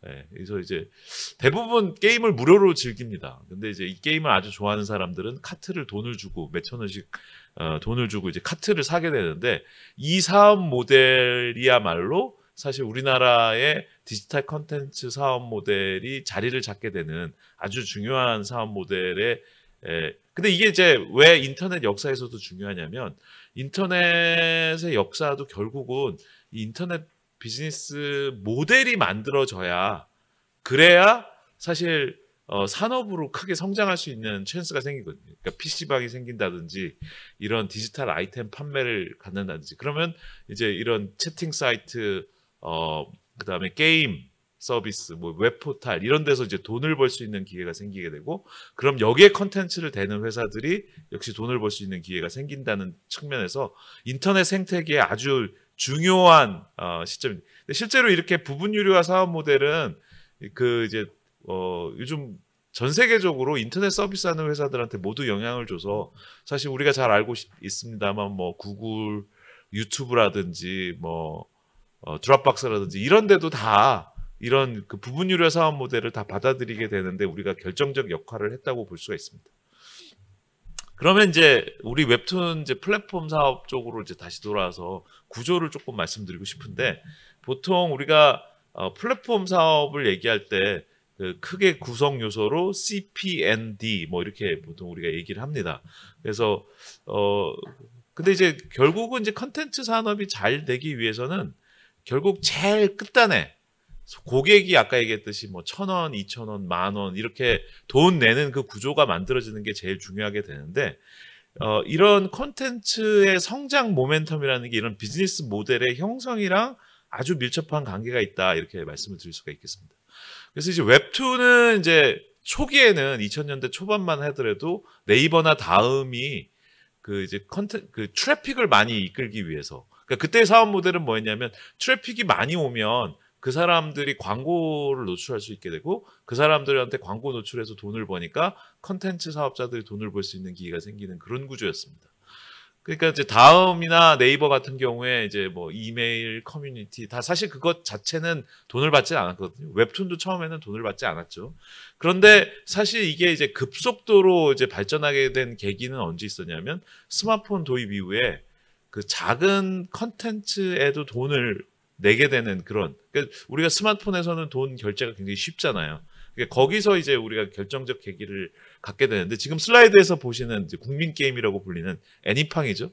네, 그래서 이제 대부분 게임을 무료로 즐깁니다. 근데 이제 이 게임을 아주 좋아하는 사람들은 카트를 돈을 주고 몇천 원씩 돈을 주고 이제 카트를 사게 되는데 이 사업 모델이야말로 사실 우리나라의 디지털 컨텐츠 사업 모델이 자리를 잡게 되는 아주 중요한 사업 모델에 근데 이게 이제 왜 인터넷 역사에서도 중요하냐면 인터넷의 역사도 결국은 이 인터넷 비즈니스 모델이 만들어져야 그래야 사실 산업으로 크게 성장할 수 있는 찬스가 생기거든요. 그러니까 PC방이 생긴다든지 이런 디지털 아이템 판매를 갖는다든지 그러면 이제 이런 채팅 사이트 그다음에 게임 서비스 뭐 웹포탈 이런 데서 이제 돈을 벌 수 있는 기회가 생기게 되고 그럼 여기에 컨텐츠를 대는 회사들이 역시 돈을 벌 수 있는 기회가 생긴다는 측면에서 인터넷 생태계에 아주 중요한 시점입니다. 실제로 이렇게 부분 유료화 사업 모델은 그 이제 요즘 전 세계적으로 인터넷 서비스하는 회사들한테 모두 영향을 줘서 사실 우리가 잘 알고 있습니다만 뭐 구글, 유튜브라든지 뭐 드롭박스라든지 이런 데도 다 이런 그 부분 유료 사업 모델을 다 받아들이게 되는데 우리가 결정적 역할을 했다고 볼 수가 있습니다. 그러면 이제 우리 웹툰 이제 플랫폼 사업 쪽으로 이제 다시 돌아와서 구조를 조금 말씀드리고 싶은데 보통 우리가 플랫폼 사업을 얘기할 때 그 크게 구성 요소로 CPND 뭐 이렇게 보통 우리가 얘기를 합니다. 그래서 근데 이제 결국은 이제 컨텐츠 산업이 잘 되기 위해서는 결국 제일 끝단에 고객이 아까 얘기했듯이 뭐 1,000원, 2,000원, 10,000원 이렇게 돈 내는 그 구조가 만들어지는 게 제일 중요하게 되는데 이런 콘텐츠의 성장 모멘텀이라는 게 이런 비즈니스 모델의 형성이랑 아주 밀접한 관계가 있다 이렇게 말씀을 드릴 수가 있겠습니다. 그래서 이제 웹툰은 이제 초기에는 2000년대 초반만 하더라도 네이버나 다음이 그 이제 그 트래픽을 많이 이끌기 위해서 그러니까 그때 사업 모델은 뭐였냐면 트래픽이 많이 오면 그 사람들이 광고를 노출할 수 있게 되고 그 사람들한테 광고 노출해서 돈을 버니까 컨텐츠 사업자들이 돈을 벌 수 있는 기회가 생기는 그런 구조였습니다. 그러니까 이제 다음이나 네이버 같은 경우에 이제 뭐 이메일, 커뮤니티 다 사실 그것 자체는 돈을 받지 않았거든요. 웹툰도 처음에는 돈을 받지 않았죠. 그런데 사실 이게 이제 급속도로 이제 발전하게 된 계기는 언제 있었냐면 스마트폰 도입 이후에 그 작은 컨텐츠에도 돈을 내게 되는 그런 그러니까 우리가 스마트폰에서는 돈 결제가 굉장히 쉽잖아요. 그러니까 거기서 이제 우리가 결정적 계기를 갖게 되는데 지금 슬라이드에서 보시는 이제 국민 게임이라고 불리는 애니팡이죠.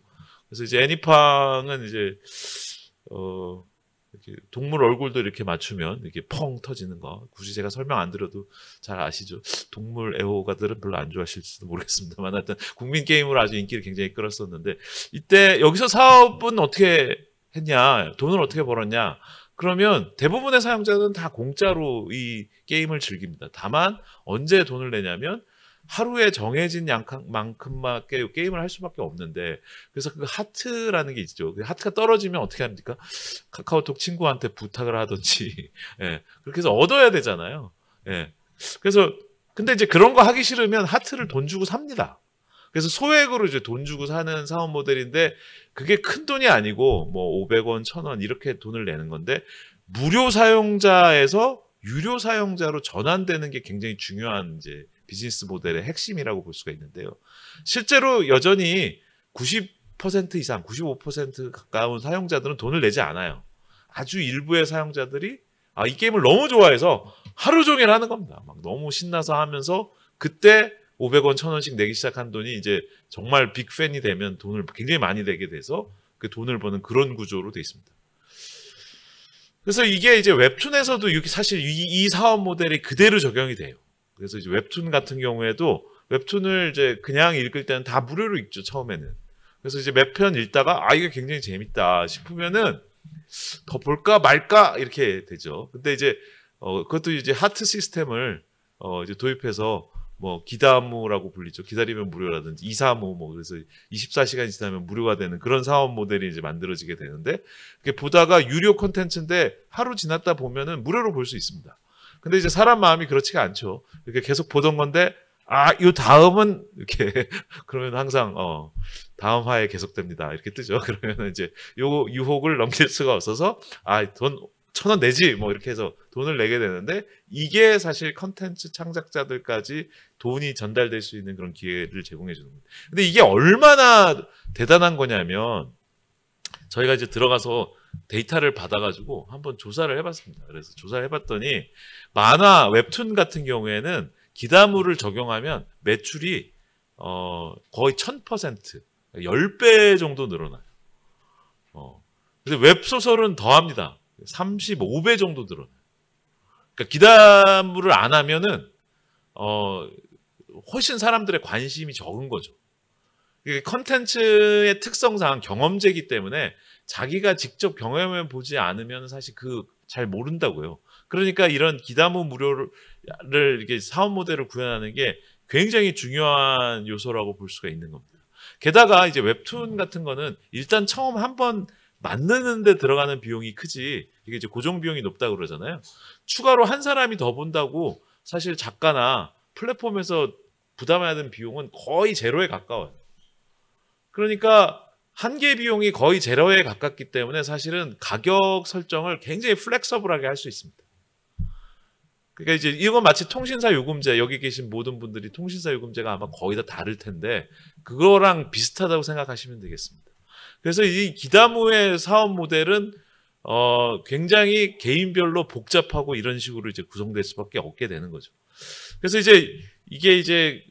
그래서 이제 애니팡은 이제 이렇게 동물 얼굴도 이렇게 맞추면 이렇게 펑 터지는 거. 굳이 제가 설명 안 드려도 잘 아시죠? 동물 애호가들은 별로 안 좋아하실지도 모르겠습니다만 하여튼 국민 게임으로 아주 인기를 굉장히 끌었었는데 이때 여기서 사업은 어떻게 했냐? 돈을 어떻게 벌었냐? 그러면 대부분의 사용자들은 다 공짜로 이 게임을 즐깁니다. 다만 언제 돈을 내냐면 하루에 정해진 양만큼밖에 게임을 할 수밖에 없는데 그래서 그 하트라는 게 있죠. 그 하트가 떨어지면 어떻게 합니까? 카카오톡 친구한테 부탁을 하든지 예, 그렇게 해서 얻어야 되잖아요. 예. 그래서 근데 이제 그런 거 하기 싫으면 하트를 돈 주고 삽니다. 그래서 소액으로 이제 돈 주고 사는 사업 모델인데 그게 큰 돈이 아니고 뭐 500원, 1000원 이렇게 돈을 내는 건데 무료 사용자에서 유료 사용자로 전환되는 게 굉장히 중요한 이제 비즈니스 모델의 핵심이라고 볼 수가 있는데요. 실제로 여전히 90% 이상, 95% 가까운 사용자들은 돈을 내지 않아요. 아주 일부의 사용자들이 이 게임을 너무 좋아해서 하루 종일 하는 겁니다. 막 너무 신나서 하면서 그때 500원, 1000원씩 내기 시작한 돈이 이제 정말 빅팬이 되면 돈을 굉장히 많이 내게 돼서 그 돈을 버는 그런 구조로 돼 있습니다. 그래서 이게 이제 웹툰에서도 이렇게 사실 이 사업 모델이 그대로 적용이 돼요. 그래서 이제 웹툰 같은 경우에도 웹툰을 이제 그냥 읽을 때는 다 무료로 읽죠, 처음에는. 그래서 이제 몇 편 읽다가 이게 굉장히 재밌다 싶으면은 더 볼까 말까 이렇게 되죠. 근데 이제 그것도 이제 하트 시스템을 이제 도입해서 뭐 기다무라고 불리죠. 기다리면 무료라든지 235 뭐 그래서 24시간이 지나면 무료가 되는 그런 사업 모델이 이제 만들어지게 되는데 그게 보다가 유료 콘텐츠인데 하루 지났다 보면은 무료로 볼 수 있습니다. 근데 이제 사람 마음이 그렇지가 않죠. 이렇게 계속 보던 건데 이 다음은 이렇게 그러면 항상 다음 화에 계속됩니다. 이렇게 뜨죠. 그러면 이제 요 유혹을 넘길 수가 없어서 돈 1000원 내지 뭐 이렇게 해서 돈을 내게 되는데 이게 사실 컨텐츠 창작자들까지 돈이 전달될 수 있는 그런 기회를 제공해 주는 겁니다. 근데 이게 얼마나 대단한 거냐면 저희가 이제 들어가서 데이터를 받아가지고 한번 조사를 해봤습니다. 그래서 조사를 해봤더니 만화, 웹툰 같은 경우에는 기다무를 적용하면 매출이 거의 1000%, 10배 정도 늘어나요. 근데 웹소설은 더합니다. 35배 정도 늘어나요. 그러니까 기다무를 안 하면은 훨씬 사람들의 관심이 적은 거죠. 컨텐츠의 특성상 경험제이기 때문에 자기가 직접 경험해 보지 않으면 사실 잘 모른다고요. 그러니까 이런 기다무 무료를 이렇게 사업 모델을 구현하는 게 굉장히 중요한 요소라고 볼 수가 있는 겁니다. 게다가 이제 웹툰 같은 거는 일단 처음 한번 만드는데 들어가는 비용이 크지 이게 이제 고정 비용이 높다고 그러잖아요. 추가로 한 사람이 더 본다고 사실 작가나 플랫폼에서 부담해야 되는 비용은 거의 제로에 가까워요. 그러니까 한 개 비용이 거의 제로에 가깝기 때문에 사실은 가격 설정을 굉장히 플렉서블하게 할 수 있습니다. 그러니까 이제 이건 마치 통신사 요금제, 여기 계신 모든 분들이 통신사 요금제가 아마 거의 다 다를 텐데 그거랑 비슷하다고 생각하시면 되겠습니다. 그래서 이 기다무의 사업 모델은 굉장히 개인별로 복잡하고 이런 식으로 이제 구성될 수밖에 없게 되는 거죠. 그래서 이제 이게 이제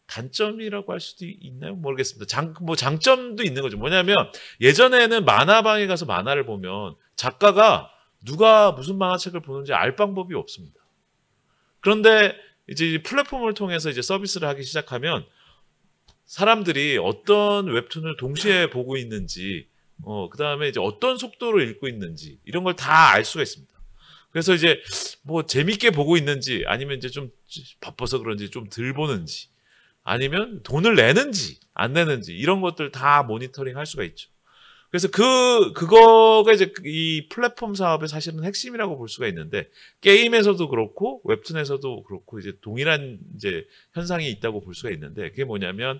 단점이라고 할 수도 있나요? 모르겠습니다. 장점도 있는 거죠. 뭐냐면 예전에는 만화방에 가서 만화를 보면 작가가 누가 무슨 만화책을 보는지 알 방법이 없습니다. 그런데 이제 플랫폼을 통해서 이제 서비스를 하기 시작하면 사람들이 어떤 웹툰을 동시에 보고 있는지, 그 다음에 이제 어떤 속도로 읽고 있는지 이런 걸 다 알 수가 있습니다. 그래서 이제 뭐 재밌게 보고 있는지 아니면 이제 좀 바빠서 그런지 좀 덜 보는지 아니면 돈을 내는지 안 내는지 이런 것들 다 모니터링 할 수가 있죠. 그래서 그거가 이제 이 플랫폼 사업의 사실은 핵심이라고 볼 수가 있는데 게임에서도 그렇고 웹툰에서도 그렇고 이제 동일한 이제 현상이 있다고 볼 수가 있는데 그게 뭐냐면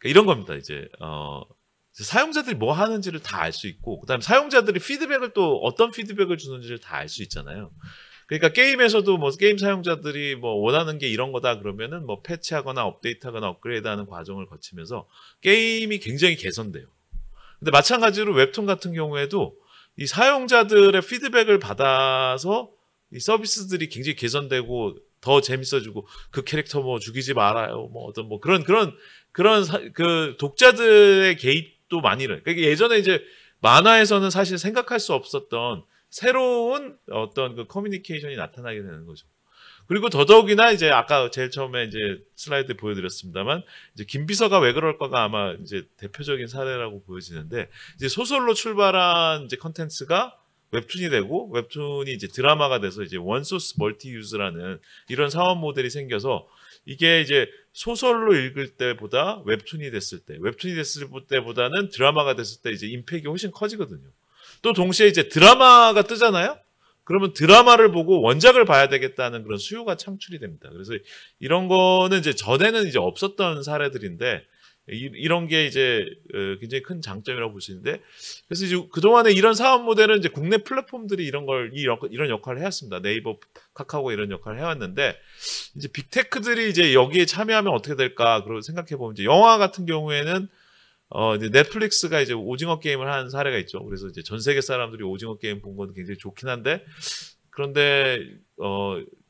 이런 겁니다. 이제 사용자들이 뭐 하는지를 다 알 수 있고 그다음에 사용자들이 피드백을 또 어떤 피드백을 주는지를 다 알 수 있잖아요. 그러니까 게임에서도 뭐 게임 사용자들이 뭐 원하는 게 이런 거다 그러면은 뭐 패치하거나 업데이트하거나 업그레이드하는 과정을 거치면서 게임이 굉장히 개선돼요. 근데 마찬가지로 웹툰 같은 경우에도 이 사용자들의 피드백을 받아서 이 서비스들이 굉장히 개선되고 더 재밌어지고 그 캐릭터 뭐 죽이지 말아요. 뭐 어떤 뭐 그런 그 독자들의 개입도 많이 일어나요. 그러니까 예전에 이제 만화에서는 사실 생각할 수 없었던 새로운 어떤 그 커뮤니케이션이 나타나게 되는 거죠. 그리고 더더욱이나 이제 아까 제일 처음에 이제 슬라이드 보여드렸습니다만 이제 김비서가 왜 그럴까가 아마 이제 대표적인 사례라고 보여지는데 이제 소설로 출발한 이제 컨텐츠가 웹툰이 되고 웹툰이 이제 드라마가 돼서 이제 원소스 멀티 유즈라는 이런 사업 모델이 생겨서 이게 이제 소설로 읽을 때보다 웹툰이 됐을 때보다는 드라마가 됐을 때 이제 임팩이 훨씬 커지거든요. 또 동시에 이제 드라마가 뜨잖아요. 그러면 드라마를 보고 원작을 봐야 되겠다는 그런 수요가 창출이 됩니다. 그래서 이런 거는 이제 전에는 이제 없었던 사례들인데 이런 게 이제 굉장히 큰 장점이라고 볼 수 있는데 그래서 이제 그동안에 이런 사업 모델은 이제 국내 플랫폼들이 이런 역할을 해왔습니다. 네이버, 카카오가 이런 역할을 해왔는데 이제 빅테크들이 이제 여기에 참여하면 어떻게 될까 그러고 생각해 보면 이제 영화 같은 경우에는 이제 넷플릭스가 이제 오징어 게임을 한 사례가 있죠. 그래서 이제 전 세계 사람들이 오징어 게임 본 건 굉장히 좋긴 한데 그런데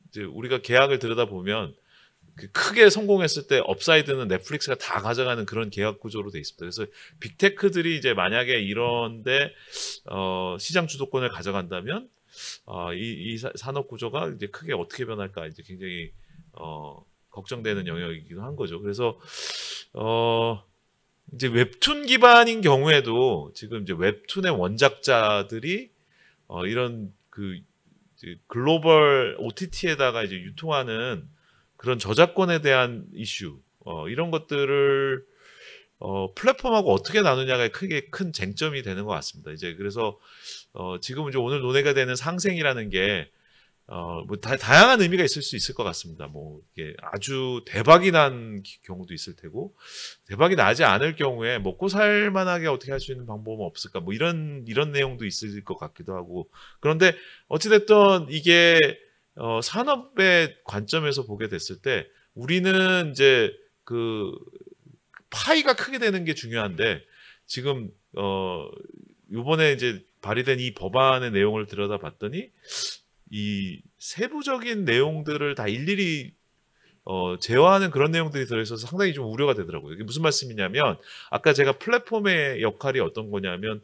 이제 우리가 계약을 들여다보면 크게 성공했을 때 업사이드는 넷플릭스가 다 가져가는 그런 계약 구조로 돼 있습니다. 그래서 빅테크들이 이제 만약에 이런데 시장 주도권을 가져간다면 이 산업 구조가 이제 크게 어떻게 변할까 이제 굉장히 걱정되는 영역이기도 한 거죠. 그래서 이제 웹툰 기반인 경우에도 지금 이제 웹툰의 원작자들이 이런 그 이제 글로벌 OTT에다가 이제 유통하는 그런 저작권에 대한 이슈 이런 것들을 플랫폼하고 어떻게 나누냐가 크게 큰 쟁점이 되는 것 같습니다. 이제 그래서 지금 이제 오늘 논의가 되는 상생이라는 게 뭐 다양한 의미가 있을 수 있을 것 같습니다. 뭐 이게 아주 대박이 난 경우도 있을 테고 대박이 나지 않을 경우에 먹고 살 만하게 어떻게 할 수 있는 방법은 없을까? 뭐 이런 내용도 있을 것 같기도 하고 그런데 어찌됐든 이게 산업의 관점에서 보게 됐을 때 우리는 이제 그 파이가 크게 되는 게 중요한데 지금 이번에 이제 발의된 이 법안의 내용을 들여다봤더니 이 세부적인 내용들을 다 일일이 제어하는 그런 내용들이 들어있어서 상당히 좀 우려가 되더라고요. 이게 무슨 말씀이냐면 아까 제가 플랫폼의 역할이 어떤 거냐면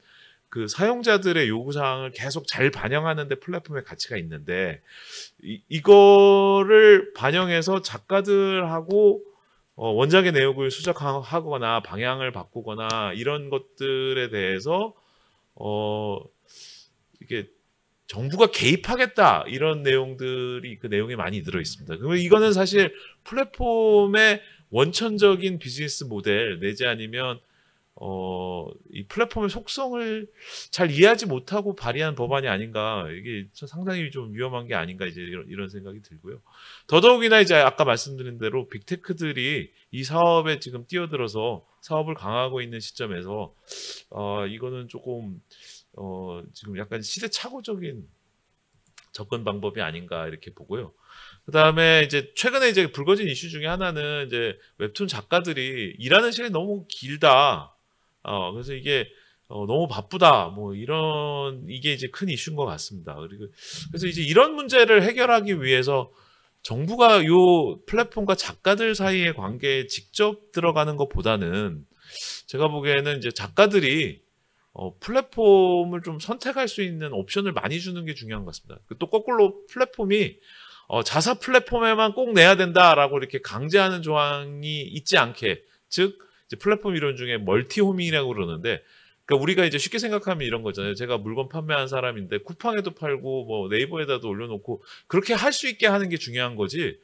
그 사용자들의 요구사항을 계속 잘 반영하는 데 플랫폼의 가치가 있는데 이거를 반영해서 작가들하고 원작의 내용을 수정하거나 방향을 바꾸거나 이런 것들에 대해서 이게 정부가 개입하겠다 이런 내용들이 그 내용에 많이 들어 있습니다. 그러면 이거는 사실 플랫폼의 원천적인 비즈니스 모델 내지 아니면 이 플랫폼의 속성을 잘 이해하지 못하고 발의한 법안이 아닌가 이게 상당히 좀 위험한 게 아닌가 이제 이런 생각이 들고요. 더더욱이나 이제 아까 말씀드린 대로 빅테크들이 이 사업에 지금 뛰어들어서 사업을 강화하고 있는 시점에서 이거는 조금 지금 약간 시대착오적인 접근 방법이 아닌가 이렇게 보고요. 그 다음에 이제 최근에 이제 불거진 이슈 중에 하나는 이제 웹툰 작가들이 일하는 시간이 너무 길다. 그래서 이게 너무 바쁘다. 뭐 이게 이제 큰 이슈인 것 같습니다. 그래서 이제 이런 문제를 해결하기 위해서 정부가 요 플랫폼과 작가들 사이의 관계에 직접 들어가는 것보다는 제가 보기에는 이제 작가들이 플랫폼을 좀 선택할 수 있는 옵션을 많이 주는 게 중요한 것 같습니다. 또 거꾸로 플랫폼이 자사 플랫폼에만 꼭 내야 된다라고 이렇게 강제하는 조항이 있지 않게, 즉 이제 플랫폼 이론 중에 멀티호밍이라고 그러는데, 그러니까 우리가 이제 쉽게 생각하면 이런 거잖아요. 제가 물건 판매하는 사람인데 쿠팡에도 팔고 뭐 네이버에다도 올려놓고 그렇게 할 수 있게 하는 게 중요한 거지.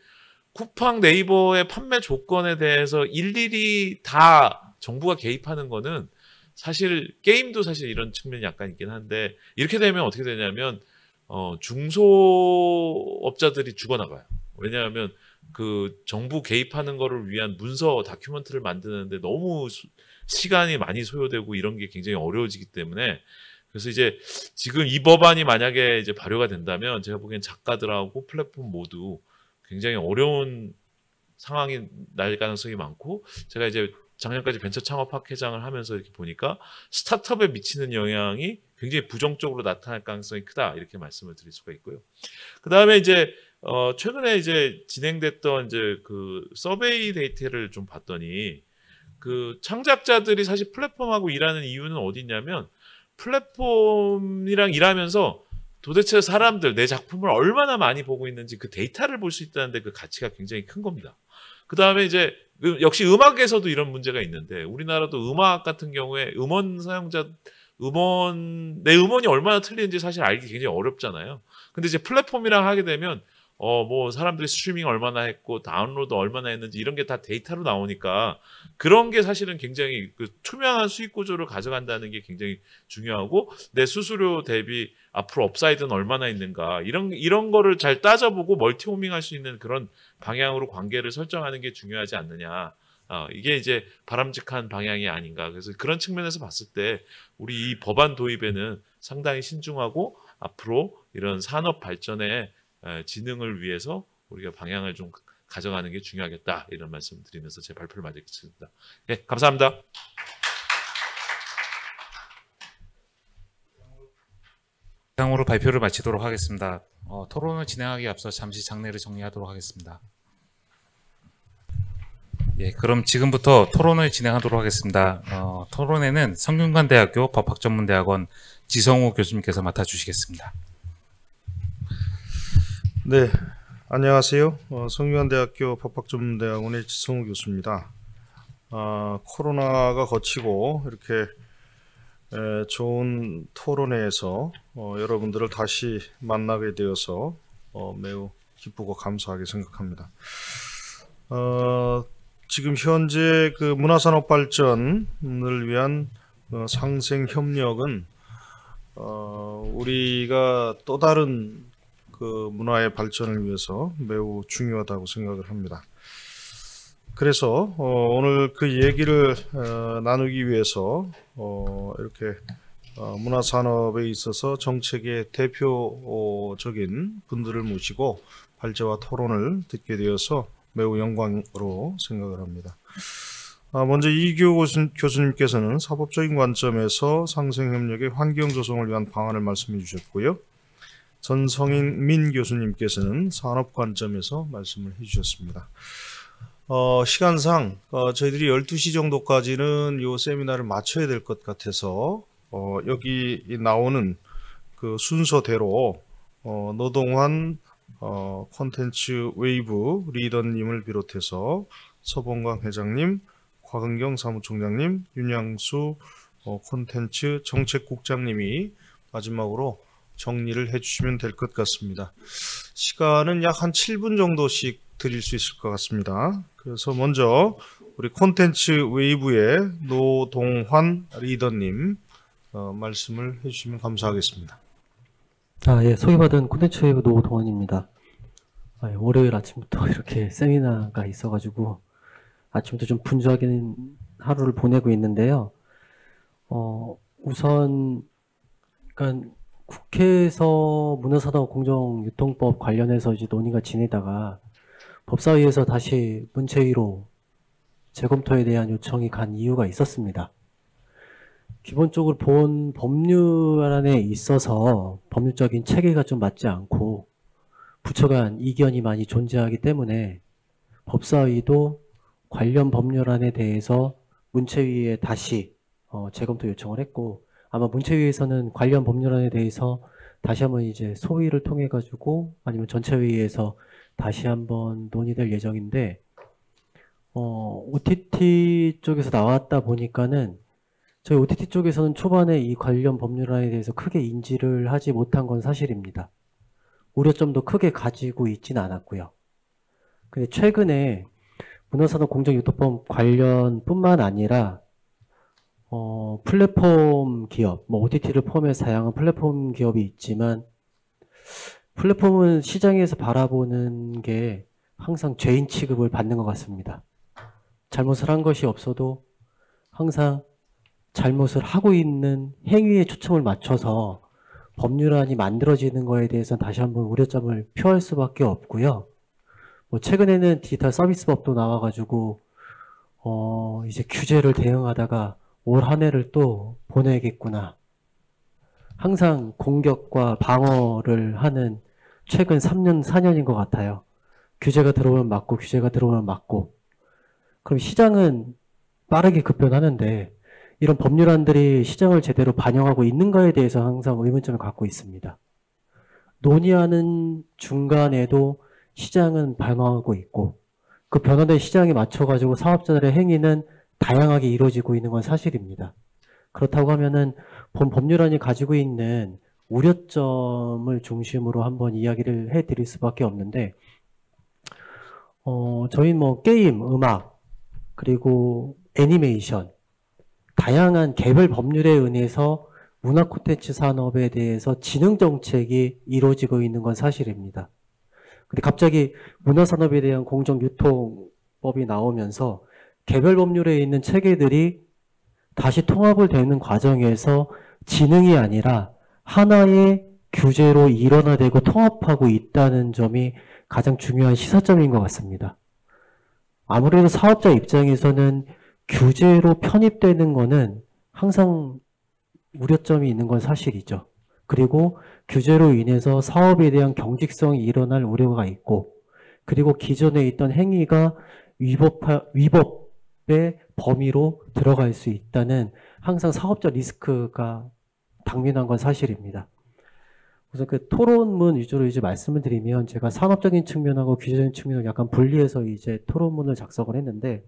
쿠팡, 네이버의 판매 조건에 대해서 일일이 다 정부가 개입하는 거는 사실 게임도 사실 이런 측면이 약간 있긴 한데, 이렇게 되면 어떻게 되냐면 중소업자들이 죽어나가요. 왜냐하면 그 정부 개입하는 거를 위한 문서 다큐멘트를 만드는데 너무 시간이 많이 소요되고 이런 게 굉장히 어려워지기 때문에, 그래서 이제 지금 이 법안이 만약에 이제 발효가 된다면 제가 보기엔 작가들하고 플랫폼 모두 굉장히 어려운 상황이 날 가능성이 많고, 제가 이제 작년까지 벤처 창업 학회장을 하면서 이렇게 보니까 스타트업에 미치는 영향이 굉장히 부정적으로 나타날 가능성이 크다, 이렇게 말씀을 드릴 수가 있고요. 그 다음에 이제 최근에 이제 진행됐던 이제 그 서베이 데이터를 좀 봤더니 그 창작자들이 사실 플랫폼하고 일하는 이유는 어디 있냐면 플랫폼이랑 일하면서 도대체 사람들 내 작품을 얼마나 많이 보고 있는지 그 데이터를 볼 수 있다는데 그 가치가 굉장히 큰 겁니다. 그 다음에 이제 역시 음악에서도 이런 문제가 있는데 우리나라도 음악 같은 경우에 음원 사용자 내 음원이 얼마나 틀리는지 사실 알기 굉장히 어렵잖아요. 근데 이제 플랫폼이랑 하게 되면 뭐 사람들이 스트리밍 얼마나 했고 다운로드 얼마나 했는지 이런 게 다 데이터로 나오니까 그런 게 사실은 굉장히 그 투명한 수익 구조를 가져간다는 게 굉장히 중요하고 내 수수료 대비 앞으로 업사이드는 얼마나 있는가 이런 거를 잘 따져보고 멀티호밍할 수 있는 그런 방향으로 관계를 설정하는 게 중요하지 않느냐. 이게 이제 바람직한 방향이 아닌가. 그래서 그런 측면에서 봤을 때 우리 이 법안 도입에는 상당히 신중하고 앞으로 이런 산업 발전의 진흥을 위해서 우리가 방향을 좀 가져가는 게 중요하겠다. 이런 말씀 드리면서 제 발표를 마치겠습니다. 네, 감사합니다. 이상으로 발표를 마치도록 하겠습니다. 토론을 진행하기 앞서 잠시 장례를 정리하도록 하겠습니다. 예, 그럼 지금부터 토론을 진행하도록 하겠습니다. 토론회는 성균관대학교 법학전문대학원 지성우 교수님께서 맡아주시겠습니다. 네, 안녕하세요. 성균관대학교 법학전문대학원의 지성우 교수입니다. 코로나가 거치고 이렇게 좋은 토론회에서 여러분들을 다시 만나게 되어서 매우 기쁘고 감사하게 생각합니다. 지금 현재 그 문화산업 발전을 위한 상생 협력은 우리가 또 다른 그 문화의 발전을 위해서 매우 중요하다고 생각을 합니다. 그래서 오늘 그 얘기를 나누기 위해서 이렇게 문화산업에 있어서 정책의 대표적인 분들을 모시고 발제와 토론을 듣게 되어서 매우 영광으로 생각을 합니다. 먼저 이규호 교수님께서는 사법적인 관점에서 상생협력의 환경 조성을 위한 방안을 말씀해 주셨고요. 전성인 교수님께서는 산업 관점에서 말씀을 해주셨습니다. 시간상 저희들이 12시 정도까지는 이 세미나를 마쳐야 될 것 같아서 여기 나오는 그 순서대로 노동환 콘텐츠 웨이브 리더님을 비롯해서 서봉광 회장님, 곽은경 사무총장님, 윤양수 콘텐츠 정책국장님이 마지막으로 정리를 해주시면 될 것 같습니다. 시간은 약 한 7분 정도씩 드릴 수 있을 것 같습니다. 그래서 먼저 우리 콘텐츠 웨이브의 노동환 리더님 말씀을 해주시면 감사하겠습니다. 예, 소개받은 콘텐츠 웨이브 노동환입니다. 월요일 아침부터 이렇게 세미나가 있어가지고 아침부터 좀 분주하게 하루를 보내고 있는데요. 우선 그러니까 국회에서 문화산업 공정유통법 관련해서 이제 논의가 지내다가 법사위에서 다시 문체위로 재검토에 대한 요청이 간 이유가 있었습니다. 기본적으로 본 법률안에 있어서 법률적인 체계가 좀 맞지 않고 부처 간 이견이 많이 존재하기 때문에 법사위도 관련 법률안에 대해서 문체위에 다시 재검토 요청을 했고, 아마 문체위에서는 관련 법률안에 대해서 다시 한번 이제 소위를 통해 가지고 아니면 전체회의에서 다시 한번 논의될 예정인데, OTT 쪽에서 나왔다 보니까는 저희 OTT 쪽에서는 초반에 이 관련 법률안에 대해서 크게 인지를 하지 못한 건 사실입니다. 우려점도 크게 가지고 있지는 않았고요. 근데 최근에 문화산업 공정유통법 관련뿐만 아니라 플랫폼 기업, OTT를 포함해서 다양한 플랫폼 기업이 있지만, 플랫폼은 시장에서 바라보는 게 항상 죄인 취급을 받는 것 같습니다. 잘못을 한 것이 없어도 항상 잘못을 하고 있는 행위에 초점을 맞춰서 법률안이 만들어지는 거에 대해서는 다시 한번 우려점을 표할 수밖에 없고요. 최근에는 디지털 서비스법도 나와가지고 이제 규제를 대응하다가 올 한 해를 또 보내겠구나. 항상 공격과 방어를 하는 최근 3년, 4년인 것 같아요. 규제가 들어오면 막고, 규제가 들어오면 막고. 그럼 시장은 빠르게 급변하는데 이런 법률안들이 시장을 제대로 반영하고 있는가에 대해서 항상 의문점을 갖고 있습니다. 논의하는 중간에도 시장은 변화하고 있고 그 변화된 시장에 맞춰가지고 사업자들의 행위는 다양하게 이루어지고 있는 건 사실입니다. 그렇다고 하면은 본 법률안이 가지고 있는 우려점을 중심으로 한번 이야기를 해드릴 수밖에 없는데 저희 뭐 게임, 음악, 그리고 애니메이션 다양한 개별 법률에 의해서 문화 콘텐츠 산업에 대해서 진흥 정책이 이루어지고 있는 건 사실입니다. 근데 갑자기 문화 산업에 대한 공정유통법이 나오면서 개별 법률에 있는 체계들이 다시 통합을 되는 과정에서 진흥이 아니라 하나의 규제로 일원화되고 통합하고 있다는 점이 가장 중요한 시사점인 것 같습니다. 아무래도 사업자 입장에서는 규제로 편입되는 거는 항상 우려점이 있는 건 사실이죠. 그리고 규제로 인해서 사업에 대한 경직성이 일어날 우려가 있고 그리고 기존에 있던 행위가 위법의 범위로 들어갈 수 있다는 항상 사업자 리스크가 당면한 건 사실입니다. 우선 그 토론문 위주로 이제 말씀을 드리면 제가 산업적인 측면하고 규제적인 측면을 약간 분리해서 이제 토론문을 작성을 했는데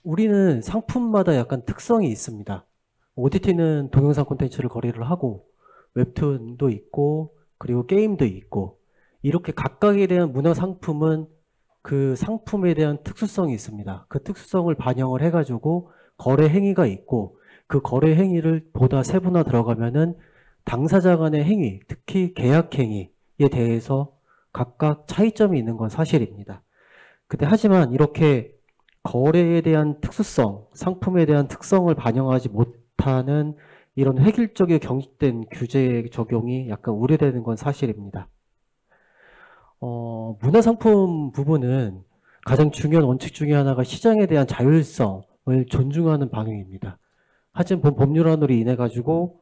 우리는 상품마다 약간 특성이 있습니다. OTT는 동영상 콘텐츠를 거래를 하고 웹툰도 있고 그리고 게임도 있고 이렇게 각각에 대한 문화 상품은 그 상품에 대한 특수성이 있습니다. 그 특수성을 반영을 해가지고 거래 행위가 있고 그 거래 행위를 보다 세분화 들어가면은 당사자 간의 행위, 특히 계약 행위에 대해서 각각 차이점이 있는 건 사실입니다. 근데 하지만 이렇게 거래에 대한 특수성, 상품에 대한 특성을 반영하지 못하는 이런 획일적이고 경직된 규제 적용이 약간 우려되는 건 사실입니다. 문화상품 부분은 가장 중요한 원칙 중에 하나가 시장에 대한 자율성을 존중하는 방향입니다. 하지만 본 법률안으로 인해 가지고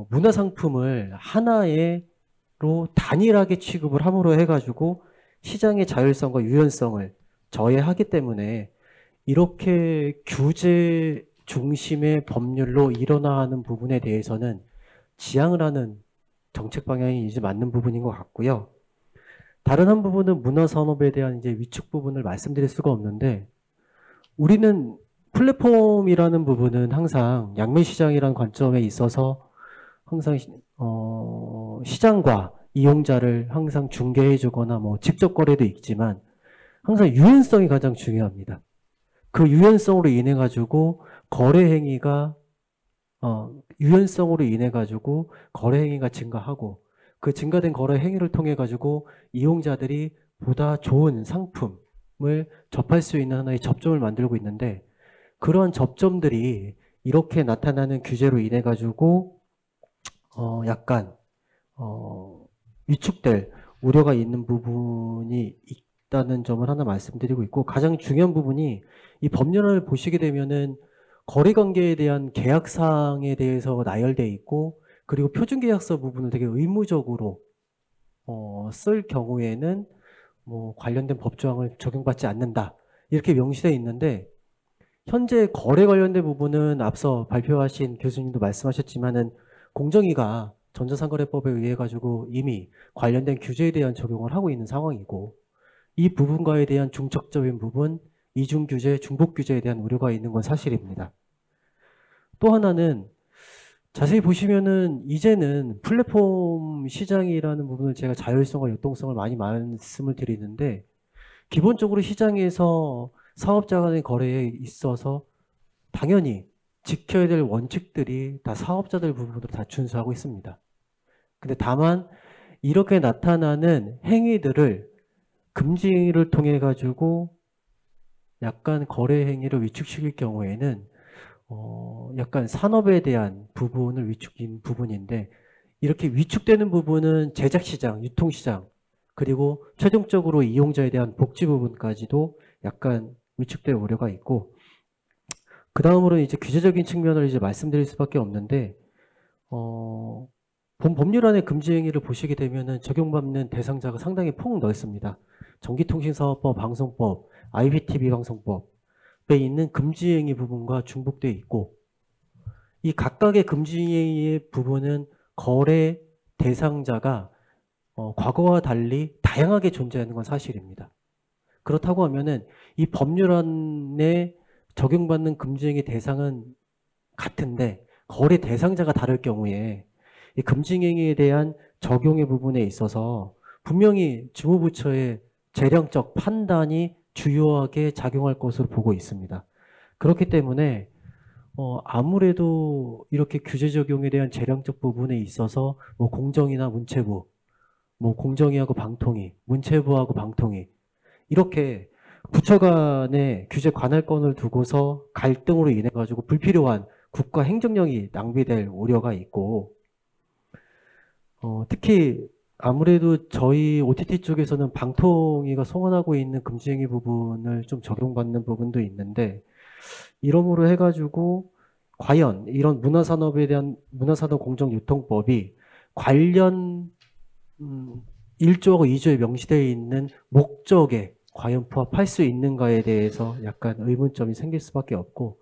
문화상품을 하나로 단일하게 취급을 함으로 해가지고 시장의 자율성과 유연성을 저해하기 때문에 이렇게 규제 중심의 법률로 일어나는 부분에 대해서는 지양을 하는 정책 방향이 이제 맞는 부분인 것 같고요. 다른 한 부분은 문화산업에 대한 이제 위축 부분을 말씀드릴 수가 없는데 우리는 플랫폼이라는 부분은 항상 양면시장이라는 관점에 있어서 항상 시장과 이용자를 항상 중개해 주거나 뭐 직접 거래도 있지만 항상 유연성이 가장 중요합니다. 그 유연성으로 인해 가지고 거래 행위가 유연성으로 인해 가지고 거래 행위가 증가하고 그 증가된 거래 행위를 통해 가지고 이용자들이 보다 좋은 상품을 접할 수 있는 하나의 접점을 만들고 있는데 그러한 접점들이 이렇게 나타나는 규제로 인해 가지고 약간 위축될 우려가 있는 부분이 있다는 점을 하나 말씀드리고 있고 가장 중요한 부분이 이 법률을 보시게 되면은 거래관계에 대한 계약사항에 대해서 나열되어 있고 그리고 표준계약서 부분을 되게 의무적으로 쓸 경우에는 뭐 관련된 법조항을 적용받지 않는다 이렇게 명시되어 있는데 현재 거래 관련된 부분은 앞서 발표하신 교수님도 말씀하셨지만은 공정위가 전자상거래법에 의해 가지고 이미 관련된 규제에 대한 적용을 하고 있는 상황이고 이 부분과에 대한 중첩적인 부분, 이중규제, 중복규제에 대한 우려가 있는 건 사실입니다. 또 하나는 자세히 보시면은 이제는 플랫폼 시장이라는 부분을 제가 자율성과 유동성을 많이 말씀을 드리는데 기본적으로 시장에서 사업자 간의 거래에 있어서 당연히 지켜야 될 원칙들이 다 사업자들 부분으로 다 준수하고 있습니다. 근데 다만 이렇게 나타나는 행위들을 금지를 통해 가지고 약간 거래 행위를 위축시킬 경우에는 약간 산업에 대한 부분을 위축인 부분인데 이렇게 위축되는 부분은 제작시장, 유통시장 그리고 최종적으로 이용자에 대한 복지 부분까지도 약간 위축될 우려가 있고 그 다음으로 이제 규제적인 측면을 이제 말씀드릴 수밖에 없는데 본 법률안의 금지 행위를 보시게 되면은 적용받는 대상자가 상당히 폭 넓습니다. 전기통신사업법, 방송법, IPTV 방송법에 있는 금지 행위 부분과 중복되어 있고, 이 각각의 금지 행위의 부분은 거래 대상자가 과거와 달리 다양하게 존재하는 건 사실입니다. 그렇다고 하면은 이 법률안에 적용받는 금지 행위 대상은 같은데 거래 대상자가 다를 경우에 이 금지 행위에 대한 적용의 부분에 있어서 분명히 주무부처의 재량적 판단이 주요하게 작용할 것으로 보고 있습니다. 그렇기 때문에 아무래도 이렇게 규제 적용에 대한 재량적 부분에 있어서 뭐 공정위나 문체부, 뭐 공정위하고 방통위, 문체부하고 방통위 이렇게 부처 간의 규제 관할권을 두고서 갈등으로 인해 가지고 불필요한 국가 행정력이 낭비될 우려가 있고, 특히 아무래도 저희 OTT 쪽에서는 방통위가 송원하고 있는 금지행위 부분을 좀 적용받는 부분도 있는데, 이러므로 해가지고 과연 이런 문화산업에 대한 문화산업 공정유통법이 관련 1조하고 2조에 명시되어 있는 목적에 과연 부합할 수 있는가에 대해서 약간 의문점이 생길 수밖에 없고,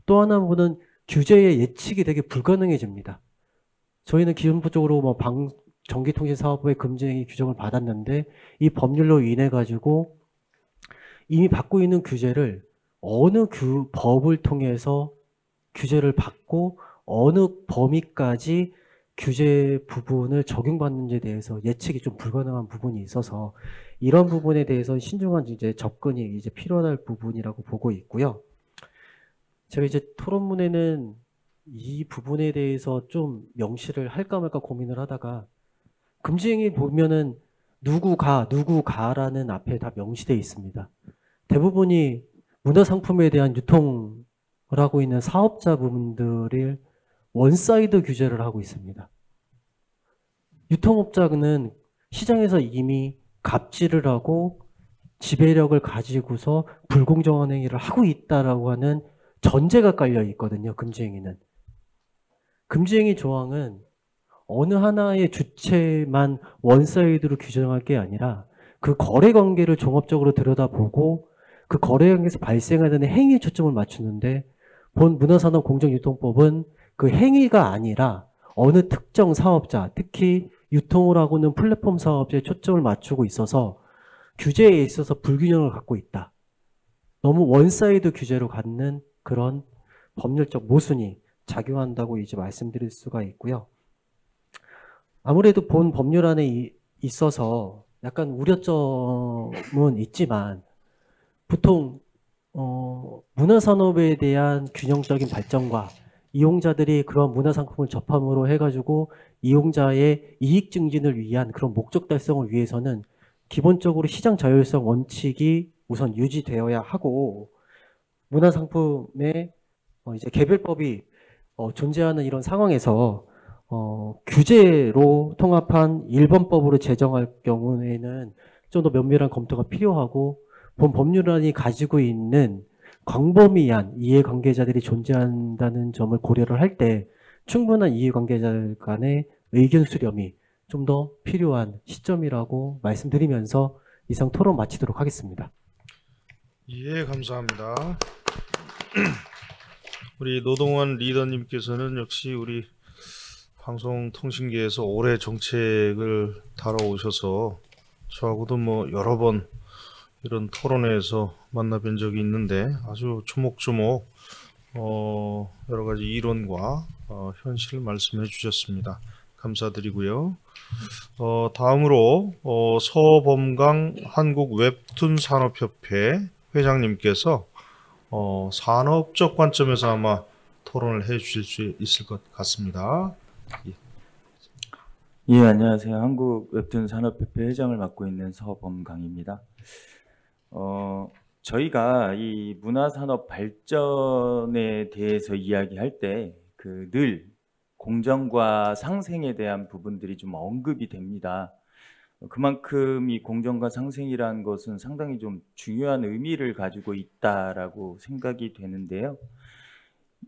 또 하나는 규제의 예측이 되게 불가능해집니다. 저희는 기본적으로 뭐 전기통신사업부의 금지행위 규정을 받았는데 이 법률로 인해 가지고 이미 받고 있는 규제를 어느 법을 통해서 규제를 받고 어느 범위까지 규제 부분을 적용받는지에 대해서 예측이 좀 불가능한 부분이 있어서 이런 부분에 대해서 신중한 이제 접근이 이제 필요할 부분이라고 보고 있고요. 제가 이제 토론문에는 이 부분에 대해서 좀 명시를 할까 말까 고민을 하다가 금지행위 보면은 누구가라는 앞에 다 명시되어 있습니다. 대부분이 문화상품에 대한 유통을 하고 있는 사업자분들을 원사이드 규제를 하고 있습니다. 유통업자는 시장에서 이미 갑질을 하고 지배력을 가지고서 불공정한 행위를 하고 있다라고 하는 전제가 깔려 있거든요. 금지행위는. 금지행위 조항은 어느 하나의 주체만 원사이드로 규정할 게 아니라 그 거래 관계를 종합적으로 들여다보고 그 거래 관계에서 발생하는 행위에 초점을 맞추는데, 본 문화산업공정유통법은 그 행위가 아니라 어느 특정 사업자, 특히 유통을 하고는 플랫폼 사업자에 초점을 맞추고 있어서 규제에 있어서 불균형을 갖고 있다. 너무 원사이드 규제로 갖는 그런 법률적 모순이 작용한다고 이제 말씀드릴 수가 있고요. 아무래도 본 법률안에 있어서 약간 우려점은 있지만 보통 문화산업에 대한 균형적인 발전과 이용자들이 그런 문화상품을 접함으로 해가지고 이용자의 이익 증진을 위한 그런 목적 달성을 위해서는 기본적으로 시장 자율성 원칙이 우선 유지되어야 하고, 문화상품의 이제 개별법이 존재하는 이런 상황에서 규제로 통합한 일본법으로 제정할 경우에는 좀 더 면밀한 검토가 필요하고, 본 법률안이 가지고 있는 광범위한 이해관계자들이 존재한다는 점을 고려를 할 때 충분한 이해관계자 간의 의견 수렴이 좀 더 필요한 시점이라고 말씀드리면서 이상 토론 마치도록 하겠습니다. 예, 감사합니다. 우리 노동환 리더님께서는 역시 우리 방송통신계에서 오래 정책을 다뤄오셔서 저하고도 뭐 여러 번 이런 토론회에서 만나뵌 적이 있는데 아주 조목조목 여러 가지 이론과 현실을 말씀해 주셨습니다. 감사드리고요. 다음으로 서범강 한국웹툰산업협회 회장님께서 산업적 관점에서 아마 토론을 해 주실 수 있을 것 같습니다. 예, 안녕하세요. 한국웹툰산업협회 회장을 맡고 있는 서범강입니다. 저희가 이 문화산업 발전에 대해서 이야기할 때 늘 공정과 상생에 대한 부분들이 좀 언급이 됩니다. 그만큼 이 공정과 상생이라는 것은 상당히 좀 중요한 의미를 가지고 있다라고 생각이 되는데요.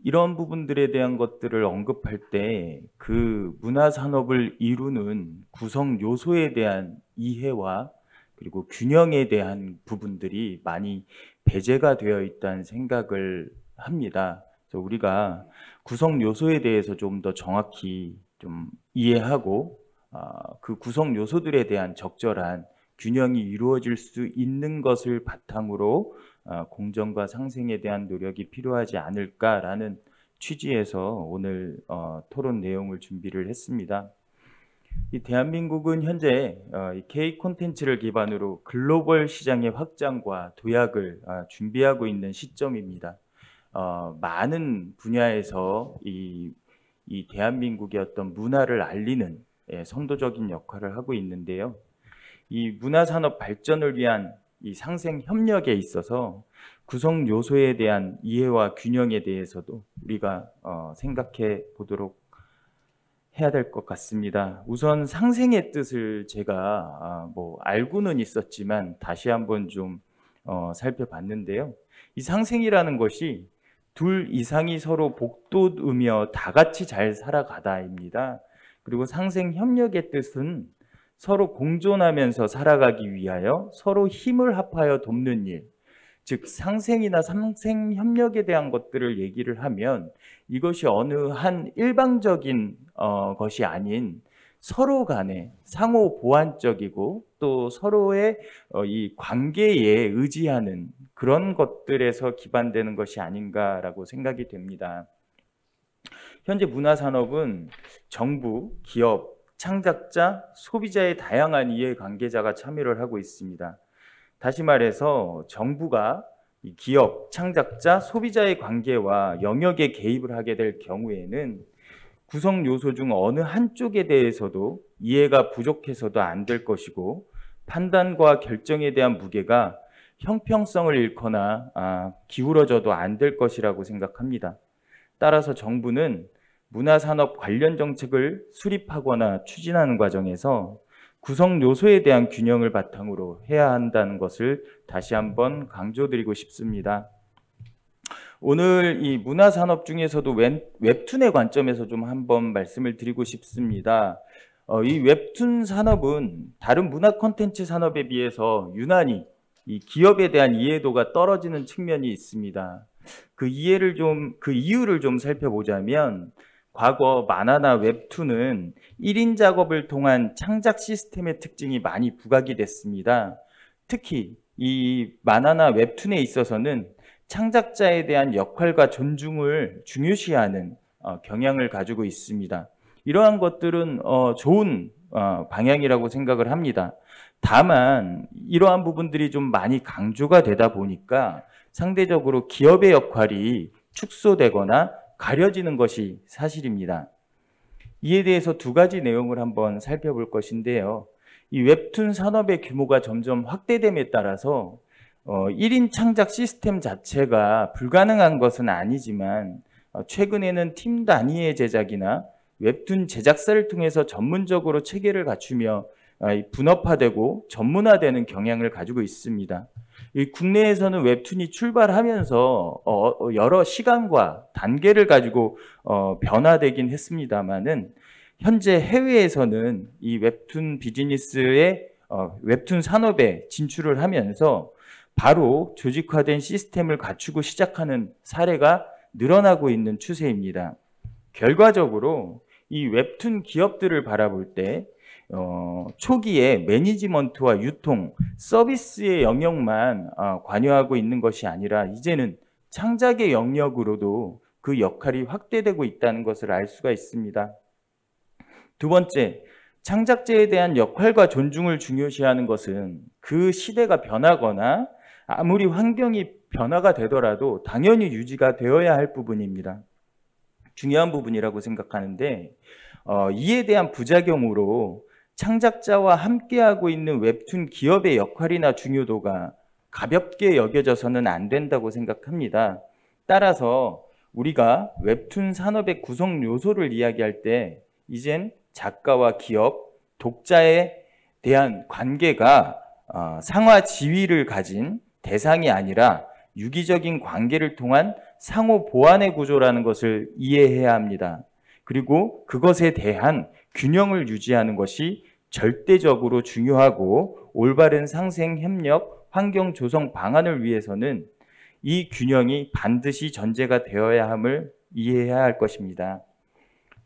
이런 부분들에 대한 것들을 언급할 때 그 문화산업을 이루는 구성 요소에 대한 이해와 그리고 균형에 대한 부분들이 많이 배제가 되어 있다는 생각을 합니다. 그래서 우리가 구성 요소에 대해서 좀 더 정확히 좀 이해하고 그 구성 요소들에 대한 적절한 균형이 이루어질 수 있는 것을 바탕으로 공정과 상생에 대한 노력이 필요하지 않을까라는 취지에서 오늘 토론 내용을 준비를 했습니다. 이 대한민국은 현재 K 콘텐츠를 기반으로 글로벌 시장의 확장과 도약을 준비하고 있는 시점입니다. 많은 분야에서 이 대한민국의 어떤 문화를 알리는 선도적인 역할을 하고 있는데요. 이 문화산업 발전을 위한 이 상생 협력에 있어서 구성 요소에 대한 이해와 균형에 대해서도 우리가 생각해 보도록 해야 될 것 같습니다. 우선 상생의 뜻을 제가 알고는 있었지만 다시 한번 좀 살펴봤는데요. 이 상생이라는 것이 둘 이상이 서로 복돋으며 다 같이 잘 살아가다입니다. 그리고 상생 협력의 뜻은 서로 공존하면서 살아가기 위하여 서로 힘을 합하여 돕는 일, 즉 상생이나 상생 협력에 대한 것들을 얘기를 하면 이것이 어느 한 일방적인 것이 아닌 서로 간에 상호 보완적이고 또 서로의 이 관계에 의지하는 그런 것들에서 기반되는 것이 아닌가라고 생각이 됩니다. 현재 문화산업은 정부, 기업, 창작자, 소비자의 다양한 이해관계자가 참여를 하고 있습니다. 다시 말해서 정부가 기업, 창작자, 소비자의 관계와 영역에 개입을 하게 될 경우에는 구성 요소 중 어느 한쪽에 대해서도 이해가 부족해서도 안 될 것이고 판단과 결정에 대한 무게가 형평성을 잃거나 기울어져도 안 될 것이라고 생각합니다. 따라서 정부는 문화산업 관련 정책을 수립하거나 추진하는 과정에서 구성 요소에 대한 균형을 바탕으로 해야 한다는 것을 다시 한번 강조드리고 싶습니다. 오늘 이 문화산업 중에서도 웹툰의 관점에서 좀 한번 말씀을 드리고 싶습니다. 이 웹툰 산업은 다른 문화 콘텐츠 산업에 비해서 유난히 이 기업에 대한 이해도가 떨어지는 측면이 있습니다. 그 이유를 좀 살펴보자면 과거 만화나 웹툰은 1인 작업을 통한 창작 시스템의 특징이 많이 부각이 됐습니다. 특히 이 만화나 웹툰에 있어서는 창작자에 대한 역할과 존중을 중요시하는 경향을 가지고 있습니다. 이러한 것들은 좋은 방향이라고 생각을 합니다. 다만 이러한 부분들이 좀 많이 강조가 되다 보니까 상대적으로 기업의 역할이 축소되거나 가려지는 것이 사실입니다. 이에 대해서 두 가지 내용을 한번 살펴볼 것인데요. 이 웹툰 산업의 규모가 점점 확대됨에 따라서 1인 창작 시스템 자체가 불가능한 것은 아니지만 최근에는 팀 단위의 제작이나 웹툰 제작사를 통해서 전문적으로 체계를 갖추며 분업화되고 전문화되는 경향을 가지고 있습니다. 국내에서는 웹툰이 출발하면서 여러 시간과 단계를 가지고 변화되긴 했습니다만은 현재 해외에서는 이 웹툰 비즈니스의 웹툰 산업에 진출을 하면서 바로 조직화된 시스템을 갖추고 시작하는 사례가 늘어나고 있는 추세입니다. 결과적으로 이 웹툰 기업들을 바라볼 때 초기에 매니지먼트와 유통, 서비스의 영역만 관여하고 있는 것이 아니라 이제는 창작의 영역으로도 그 역할이 확대되고 있다는 것을 알 수가 있습니다. 두 번째, 창작자에 대한 역할과 존중을 중요시하는 것은 그 시대가 변하거나 아무리 환경이 변화가 되더라도 당연히 유지가 되어야 할 부분입니다. 중요한 부분이라고 생각하는데 이에 대한 부작용으로 창작자와 함께하고 있는 웹툰 기업의 역할이나 중요도가 가볍게 여겨져서는 안 된다고 생각합니다. 따라서 우리가 웹툰 산업의 구성 요소를 이야기할 때 이젠 작가와 기업, 독자에 대한 관계가 상하 지위를 가진 대상이 아니라 유기적인 관계를 통한 상호 보완의 구조라는 것을 이해해야 합니다. 그리고 그것에 대한 균형을 유지하는 것이 절대적으로 중요하고 올바른 상생 협력 환경 조성 방안을 위해서는 이 균형이 반드시 전제가 되어야 함을 이해해야 할 것입니다.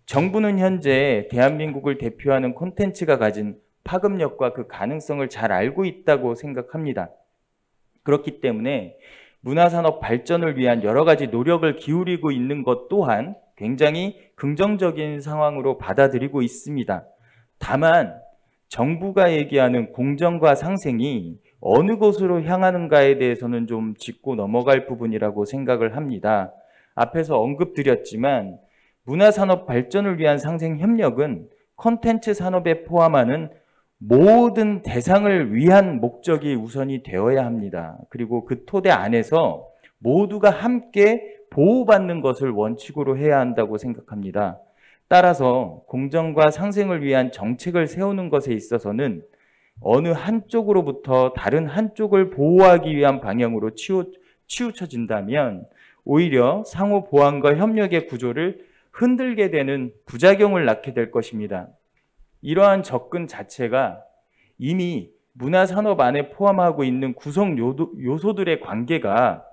정부는 현재 대한민국을 대표하는 콘텐츠가 가진 파급력과 그 가능성을 잘 알고 있다고 생각합니다. 그렇기 때문에 문화산업 발전을 위한 여러 가지 노력을 기울이고 있는 것 또한 굉장히 긍정적인 상황으로 받아들이고 있습니다. 다만 정부가 얘기하는 공정과 상생이 어느 곳으로 향하는가에 대해서는 좀 짚고 넘어갈 부분이라고 생각을 합니다. 앞에서 언급드렸지만 문화산업 발전을 위한 상생협력은 콘텐츠 산업에 포함하는 모든 대상을 위한 목적이 우선이 되어야 합니다. 그리고 그 토대 안에서 모두가 함께 보호받는 것을 원칙으로 해야 한다고 생각합니다. 따라서 공정과 상생을 위한 정책을 세우는 것에 있어서는 어느 한쪽으로부터 다른 한쪽을 보호하기 위한 방향으로 치우쳐진다면 오히려 상호 보완과 협력의 구조를 흔들게 되는 부작용을 낳게 될 것입니다. 이러한 접근 자체가 이미 문화산업 안에 포함하고 있는 구성 요소들의 관계가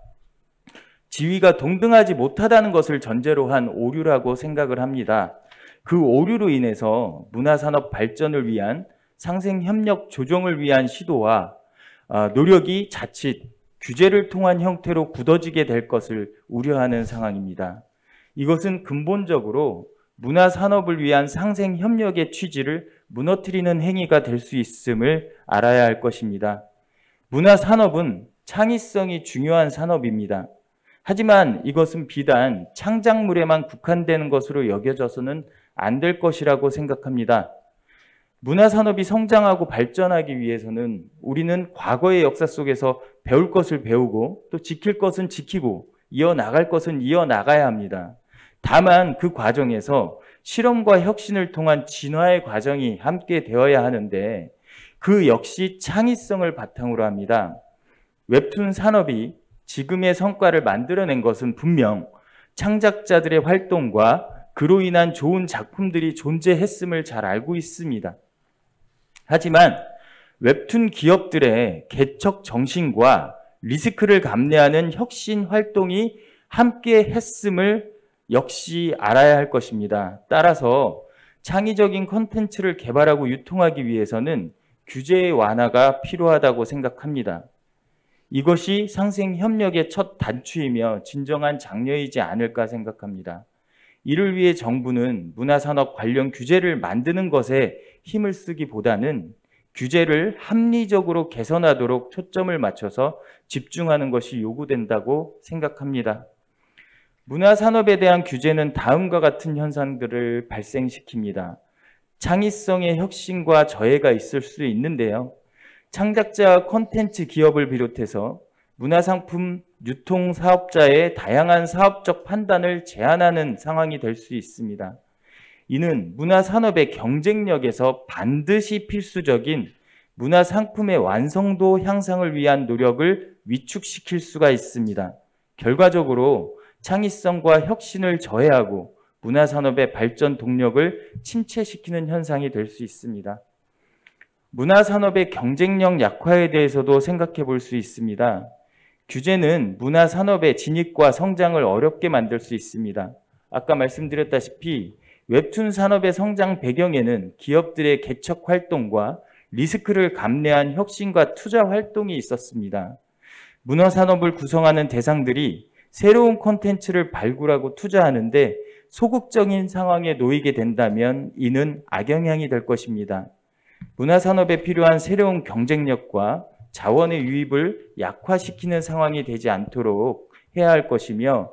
지위가 동등하지 못하다는 것을 전제로 한 오류라고 생각을 합니다. 그 오류로 인해서 문화산업 발전을 위한 상생협력 조정을 위한 시도와 노력이 자칫 규제를 통한 형태로 굳어지게 될 것을 우려하는 상황입니다. 이것은 근본적으로 문화산업을 위한 상생협력의 취지를 무너뜨리는 행위가 될 수 있음을 알아야 할 것입니다. 문화산업은 창의성이 중요한 산업입니다. 하지만 이것은 비단 창작물에만 국한되는 것으로 여겨져서는 안 될 것이라고 생각합니다. 문화산업이 성장하고 발전하기 위해서는 우리는 과거의 역사 속에서 배울 것을 배우고 또 지킬 것은 지키고 이어나갈 것은 이어나가야 합니다. 다만 그 과정에서 실험과 혁신을 통한 진화의 과정이 함께 되어야 하는데 그 역시 창의성을 바탕으로 합니다. 웹툰 산업이 지금의 성과를 만들어낸 것은 분명 창작자들의 활동과 그로 인한 좋은 작품들이 존재했음을 잘 알고 있습니다. 하지만 웹툰 기업들의 개척 정신과 리스크를 감내하는 혁신 활동이 함께 했음을 역시 알아야 할 것입니다. 따라서 창의적인 콘텐츠를 개발하고 유통하기 위해서는 규제의 완화가 필요하다고 생각합니다. 이것이 상생협력의 첫 단추이며 진정한 장려이지 않을까 생각합니다. 이를 위해 정부는 문화산업 관련 규제를 만드는 것에 힘을 쓰기보다는 규제를 합리적으로 개선하도록 초점을 맞춰서 집중하는 것이 요구된다고 생각합니다. 문화산업에 대한 규제는 다음과 같은 현상들을 발생시킵니다. 창의성의 혁신과 저해가 있을 수 있는데요. 창작자와 콘텐츠 기업을 비롯해서 문화상품 유통 사업자의 다양한 사업적 판단을 제한하는 상황이 될 수 있습니다. 이는 문화산업의 경쟁력에서 반드시 필수적인 문화상품의 완성도 향상을 위한 노력을 위축시킬 수가 있습니다. 결과적으로 창의성과 혁신을 저해하고 문화산업의 발전 동력을 침체시키는 현상이 될 수 있습니다. 문화산업의 경쟁력 약화에 대해서도 생각해 볼 수 있습니다. 규제는 문화산업의 진입과 성장을 어렵게 만들 수 있습니다. 아까 말씀드렸다시피 웹툰 산업의 성장 배경에는 기업들의 개척 활동과 리스크를 감내한 혁신과 투자 활동이 있었습니다. 문화산업을 구성하는 대상들이 새로운 콘텐츠를 발굴하고 투자하는데 소극적인 상황에 놓이게 된다면 이는 악영향이 될 것입니다. 문화산업에 필요한 새로운 경쟁력과 자원의 유입을 약화시키는 상황이 되지 않도록 해야 할 것이며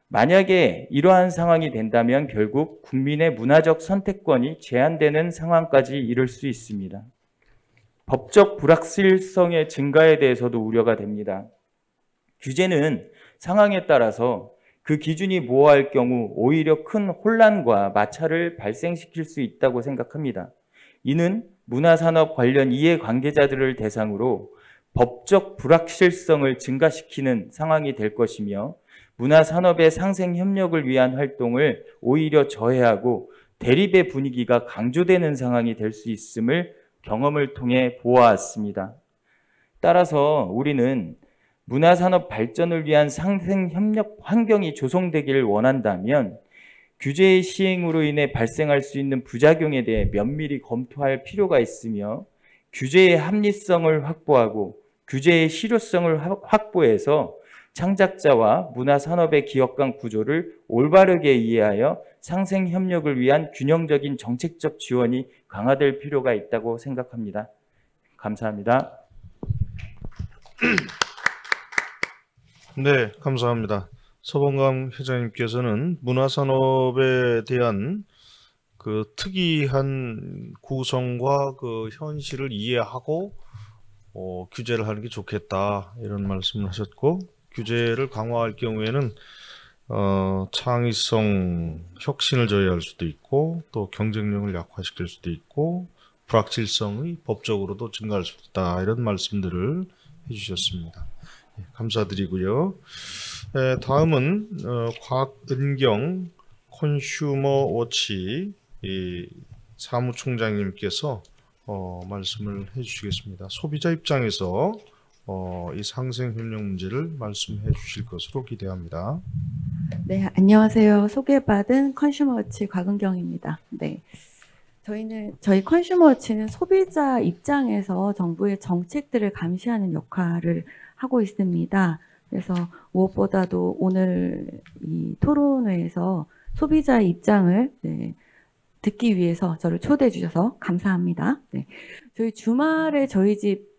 만약에 이러한 상황이 된다면 결국 국민의 문화적 선택권이 제한되는 상황까지 이를 수 있습니다. 법적 불확실성의 증가에 대해서도 우려가 됩니다. 규제는 상황에 따라서 그 기준이 모호할 경우 오히려 큰 혼란과 마찰을 발생시킬 수 있다고 생각합니다. 이는 문화산업 관련 이해관계자들을 대상으로 법적 불확실성을 증가시키는 상황이 될 것이며 문화산업의 상생 협력을 위한 활동을 오히려 저해하고 대립의 분위기가 강조되는 상황이 될 수 있음을 경험을 통해 보아왔습니다. 따라서 우리는 문화산업 발전을 위한 상생 협력 환경이 조성되기를 원한다면 규제의 시행으로 인해 발생할 수 있는 부작용에 대해 면밀히 검토할 필요가 있으며 규제의 합리성을 확보하고 규제의 실효성을 확보해서 창작자와 문화산업의 기업 간 구조를 올바르게 이해하여 상생 협력을 위한 균형적인 정책적 지원이 강화될 필요가 있다고 생각합니다. 감사합니다. 네, 감사합니다. 서범강 회장님께서는 문화산업에 대한 그 특이한 구성과 그 현실을 이해하고 규제를 하는 게 좋겠다 이런 말씀을 하셨고, 규제를 강화할 경우에는 창의성 혁신을 저해할 수도 있고 또 경쟁력을 약화시킬 수도 있고 불확실성이 법적으로도 증가할 수 있다 이런 말씀들을 해주셨습니다. 감사드리고요. 다음은 곽은경 컨슈머워치 사무총장님께서 말씀을 해주시겠습니다. 소비자 입장에서 이 상생협력 문제를 말씀해 주실 것으로 기대합니다. 네, 안녕하세요. 소개받은 컨슈머워치 곽은경입니다. 네. 저희 컨슈머워치는 소비자 입장에서 정부의 정책들을 감시하는 역할을 하고 있습니다. 그래서 무엇보다도 오늘 이 토론회에서 소비자 입장을 듣기 위해서 저를 초대해 주셔서 감사합니다. 네. 저희 주말에 저희 집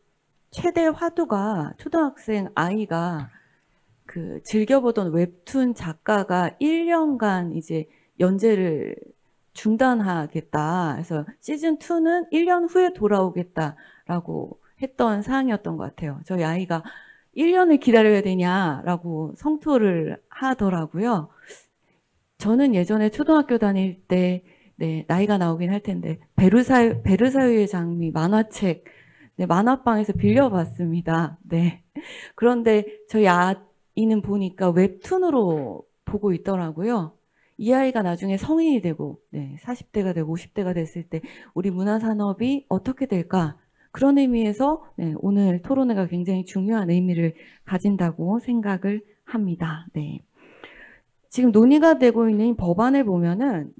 최대 화두가 초등학생 아이가 그 즐겨보던 웹툰 작가가 1년간 이제 연재를 중단하겠다. 그래서 시즌 2는 1년 후에 돌아오겠다라고 했던 사항이었던 것 같아요. 저희 아이가 1년을 기다려야 되냐라고 성토를 하더라고요. 저는 예전에 초등학교 다닐 때 나이가 나오긴 할 텐데 베르사유의 장미 만화책 만화방에서 빌려봤습니다. 네. 그런데 저희 아이는 보니까 웹툰으로 보고 있더라고요. 이 아이가 나중에 성인이 되고 40대가 되고 50대가 됐을 때 우리 문화산업이 어떻게 될까? 그런 의미에서 오늘 토론회가 굉장히 중요한 의미를 가진다고 생각을 합니다. 네. 지금 논의가 되고 있는 법안을 보면은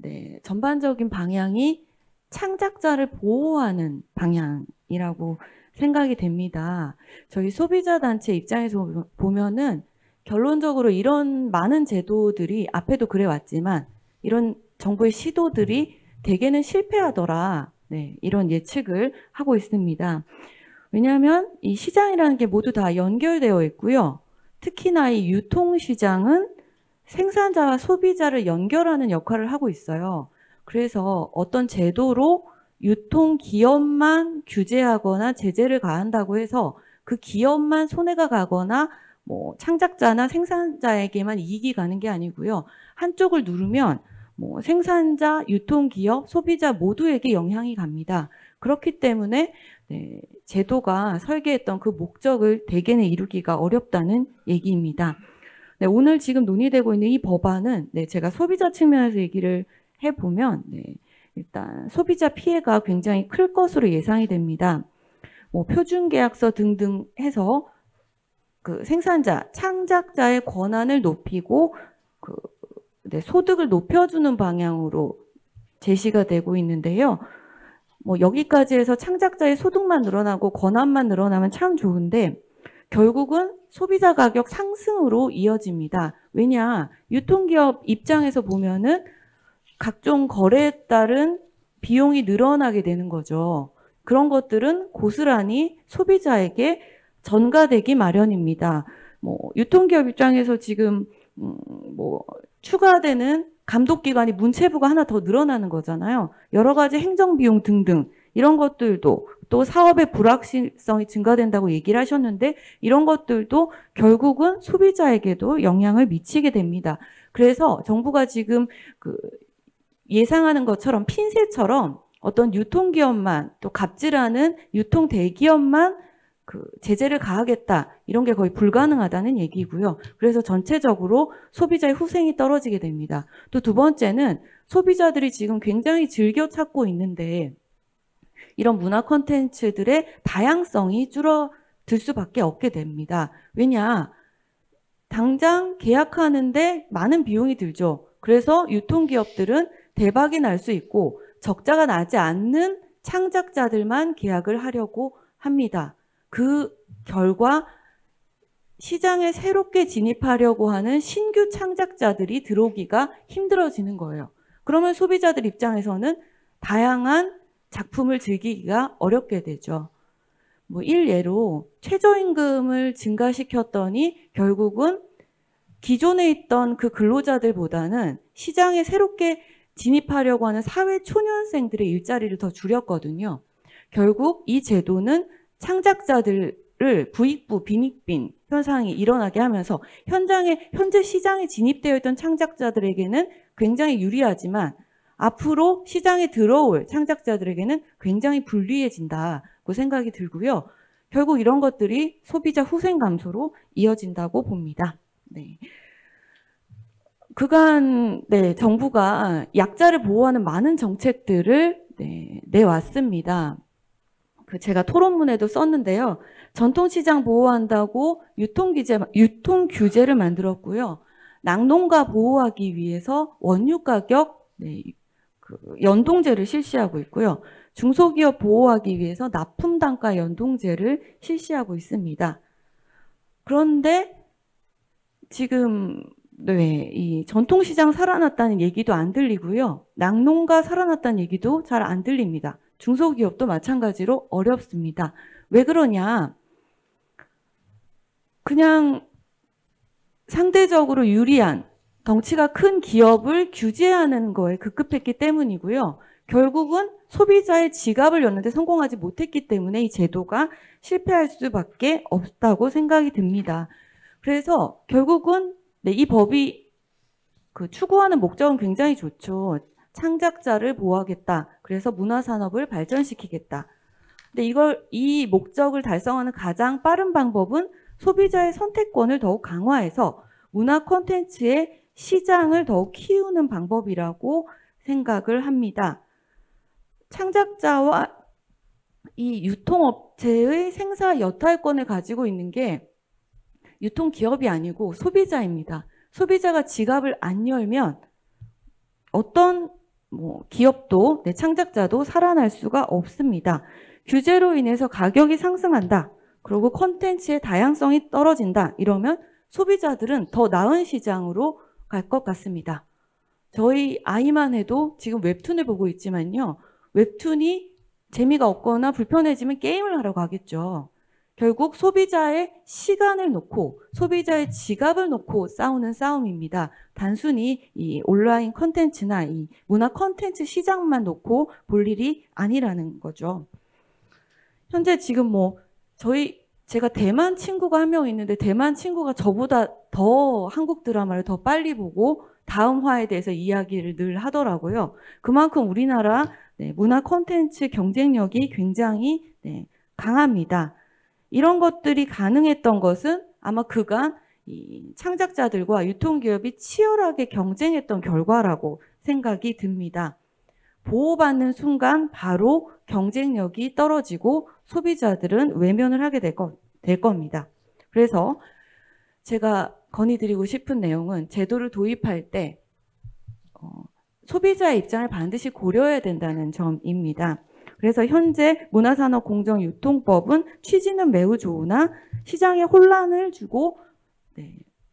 전반적인 방향이 창작자를 보호하는 방향이라고 생각이 됩니다. 저희 소비자 단체 입장에서 보면은 결론적으로 이런 많은 제도들이 앞에도 그래 왔지만 이런 정부의 시도들이 대개는 실패하더라. 이런 예측을 하고 있습니다. 왜냐하면 이 시장이라는 게 모두 다 연결되어 있고요. 특히나 이 유통시장은 생산자와 소비자를 연결하는 역할을 하고 있어요. 그래서 어떤 제도로 유통기업만 규제하거나 제재를 가한다고 해서 그 기업만 손해가 가거나 뭐 창작자나 생산자에게만 이익이 가는 게 아니고요. 한쪽을 누르면 뭐 생산자, 유통기업, 소비자 모두에게 영향이 갑니다. 그렇기 때문에 제도가 설계했던 그 목적을 대개는 이루기가 어렵다는 얘기입니다. 오늘 지금 논의되고 있는 이 법안은 제가 소비자 측면에서 얘기를 해보면 일단 소비자 피해가 굉장히 클 것으로 예상이 됩니다. 뭐 표준계약서 등등 해서 그 생산자, 창작자의 권한을 높이고 소득을 높여주는 방향으로 제시가 되고 있는데요. 뭐 여기까지 해서 창작자의 소득만 늘어나고 권한만 늘어나면 참 좋은데 결국은 소비자 가격 상승으로 이어집니다. 왜냐? 유통기업 입장에서 보면은 각종 거래에 따른 비용이 늘어나게 되는 거죠. 그런 것들은 고스란히 소비자에게 전가되기 마련입니다. 뭐 유통기업 입장에서 지금 뭐 추가되는 감독기관이 문체부가 하나 더 늘어나는 거잖아요. 여러 가지 행정비용 등등 이런 것들도 또 사업의 불확실성이 증가된다고 얘기를 하셨는데 이런 것들도 결국은 소비자에게도 영향을 미치게 됩니다. 그래서 정부가 지금 예상하는 것처럼 핀셋처럼 어떤 유통기업만 또 갑질하는 유통대기업만 제재를 가하겠다 이런 게 거의 불가능하다는 얘기고요. 그래서 전체적으로 소비자의 후생이 떨어지게 됩니다. 또 두 번째는 소비자들이 지금 굉장히 즐겨 찾고 있는데 이런 문화 콘텐츠들의 다양성이 줄어들 수밖에 없게 됩니다. 왜냐? 당장 계약하는데 많은 비용이 들죠. 그래서 유통기업들은 대박이 날 수 있고 적자가 나지 않는 창작자들만 계약을 하려고 합니다. 그 결과 시장에 새롭게 진입하려고 하는 신규 창작자들이 들어오기가 힘들어지는 거예요. 그러면 소비자들 입장에서는 다양한 작품을 즐기기가 어렵게 되죠. 뭐 일례로 최저임금을 증가시켰더니 결국은 기존에 있던 그 근로자들보다는 시장에 새롭게 진입하려고 하는 사회 초년생들의 일자리를 더 줄였거든요. 결국 이 제도는 창작자들을 부익부, 빈익빈 현상이 일어나게 하면서 현재 시장에 진입되어 있던 창작자들에게는 굉장히 유리하지만 앞으로 시장에 들어올 창작자들에게는 굉장히 불리해진다고 생각이 들고요. 결국 이런 것들이 소비자 후생 감소로 이어진다고 봅니다. 네. 그간 정부가 약자를 보호하는 많은 정책들을 내왔습니다. 제가 토론문에도 썼는데요. 전통시장 보호한다고 유통 규제를 만들었고요. 낙농가 보호하기 위해서 원유 가격 연동제를 실시하고 있고요. 중소기업 보호하기 위해서 납품 단가 연동제를 실시하고 있습니다. 그런데 지금 이 전통시장 살아났다는 얘기도 안 들리고요. 낙농가 살아났다는 얘기도 잘 안 들립니다. 중소기업도 마찬가지로 어렵습니다. 왜 그러냐? 그냥 상대적으로 유리한 덩치가 큰 기업을 규제하는 거에 급급했기 때문이고요. 결국은 소비자의 지갑을 여는데 성공하지 못했기 때문에 이 제도가 실패할 수밖에 없다고 생각이 듭니다. 그래서 결국은 이 법이 추구하는 목적은 굉장히 좋죠. 창작자를 보호하겠다. 그래서 문화산업을 발전시키겠다. 근데 이 목적을 달성하는 가장 빠른 방법은 소비자의 선택권을 더욱 강화해서 문화 콘텐츠의 시장을 더욱 키우는 방법이라고 생각을 합니다. 창작자와 이 유통업체의 생사 여탈권을 가지고 있는 게 유통기업이 아니고 소비자입니다. 소비자가 지갑을 안 열면 어떤 기업도 창작자도 살아날 수가 없습니다. 규제로 인해서 가격이 상승한다. 그리고 콘텐츠의 다양성이 떨어진다. 이러면 소비자들은 더 나은 시장으로 갈 것 같습니다. 저희 아이만 해도 지금 웹툰을 보고 있지만요. 웹툰이 재미가 없거나 불편해지면 게임을 하러 가겠죠. 결국 소비자의 시간을 놓고 소비자의 지갑을 놓고 싸우는 싸움입니다. 단순히 이 온라인 콘텐츠나 이 문화 콘텐츠 시장만 놓고 볼 일이 아니라는 거죠. 현재 지금 제가 대만 친구가 한 명 있는데 대만 친구가 저보다 더 한국 드라마를 더 빨리 보고 다음 화에 대해서 이야기를 늘 하더라고요. 그만큼 우리나라 문화 콘텐츠 경쟁력이 굉장히 강합니다. 이런 것들이 가능했던 것은 아마 그간 이 창작자들과 유통기업이 치열하게 경쟁했던 결과라고 생각이 듭니다. 보호받는 순간 바로 경쟁력이 떨어지고 소비자들은 외면을 하게 될 겁니다. 그래서 제가 건의드리고 싶은 내용은 제도를 도입할 때 소비자의 입장을 반드시 고려해야 된다는 점입니다. 그래서 현재 문화산업공정유통법은 취지는 매우 좋으나 시장에 혼란을 주고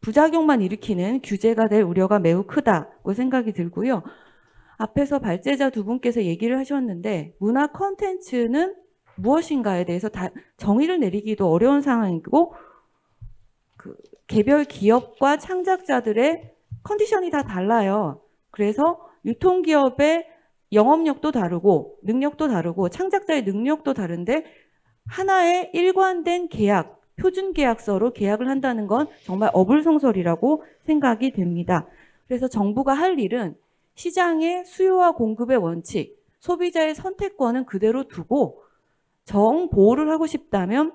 부작용만 일으키는 규제가 될 우려가 매우 크다고 생각이 들고요. 앞에서 발제자 두 분께서 얘기를 하셨는데 문화 콘텐츠는 무엇인가에 대해서 정의를 내리기도 어려운 상황이고 개별 기업과 창작자들의 컨디션이 다 달라요. 그래서 유통기업의 영업력도 다르고 능력도 다르고 창작자의 능력도 다른데 하나의 일관된 계약, 표준 계약서로 계약을 한다는 건 정말 어불성설이라고 생각이 됩니다. 그래서 정부가 할 일은 시장의 수요와 공급의 원칙, 소비자의 선택권은 그대로 두고 정보호를 하고 싶다면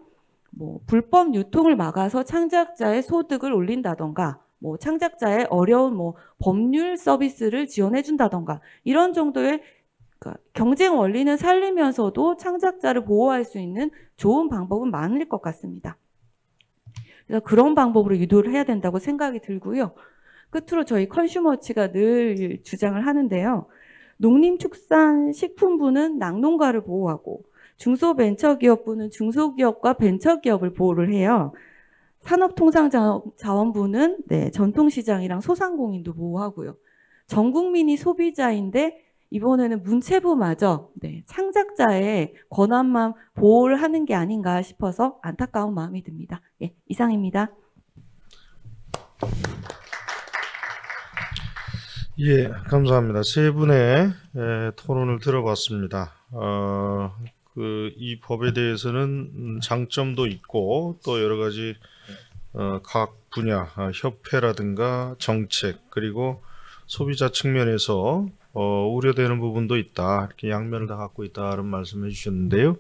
뭐 불법 유통을 막아서 창작자의 소득을 올린다던가, 뭐 창작자의 어려운 뭐 법률 서비스를 지원해 준다던가, 이런 정도의 그러니까 경쟁 원리는 살리면서도 창작자를 보호할 수 있는 좋은 방법은 많을 것 같습니다. 그래서 그런 방법으로 유도를 해야 된다고 생각이 들고요. 끝으로 저희 컨슈머워치가 늘 주장을 하는데요. 농림축산식품부는 낙농가를 보호하고 중소벤처기업부는 중소기업과 벤처기업을 보호를 해요. 산업통상자원부는 전통시장이랑 소상공인도 보호하고요. 전 국민이 소비자인데 이번에는 문체부마저 창작자의 권한만 보호를 하는 게 아닌가 싶어서 안타까운 마음이 듭니다. 예, 이상입니다. 예, 감사합니다. 세 분의 토론을 들어봤습니다. 이 법에 대해서는 장점도 있고 또 여러 가지 각 분야 협회라든가 정책 그리고 소비자 측면에서 우려되는 부분도 있다. 이렇게 양면을 다 갖고 있다는 말씀해 주셨는데요.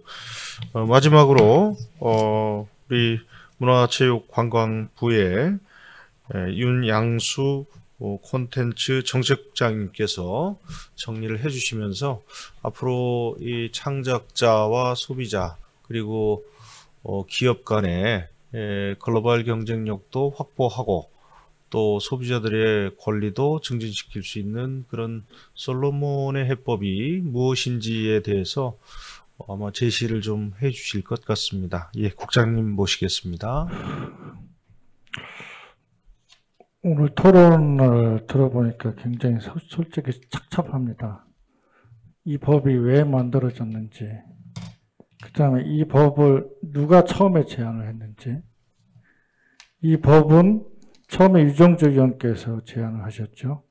마지막으로 우리 문화체육관광부의 윤양수 콘텐츠 정책국장님께서 정리를 해주시면서 앞으로 이 창작자와 소비자 그리고 기업 간의 글로벌 경쟁력도 확보하고 또 소비자들의 권리도 증진시킬 수 있는 그런 솔로몬의 해법이 무엇인지에 대해서 아마 제시를 좀 해주실 것 같습니다. 예, 국장님 모시겠습니다. 오늘 토론을 들어보니까 굉장히 솔직히 착잡합니다. 이 법이 왜 만들어졌는지, 그 다음에 이 법을 누가 처음에 제안을 했는지, 이 법은 처음에 유정주 의원께서 제안을 하셨죠.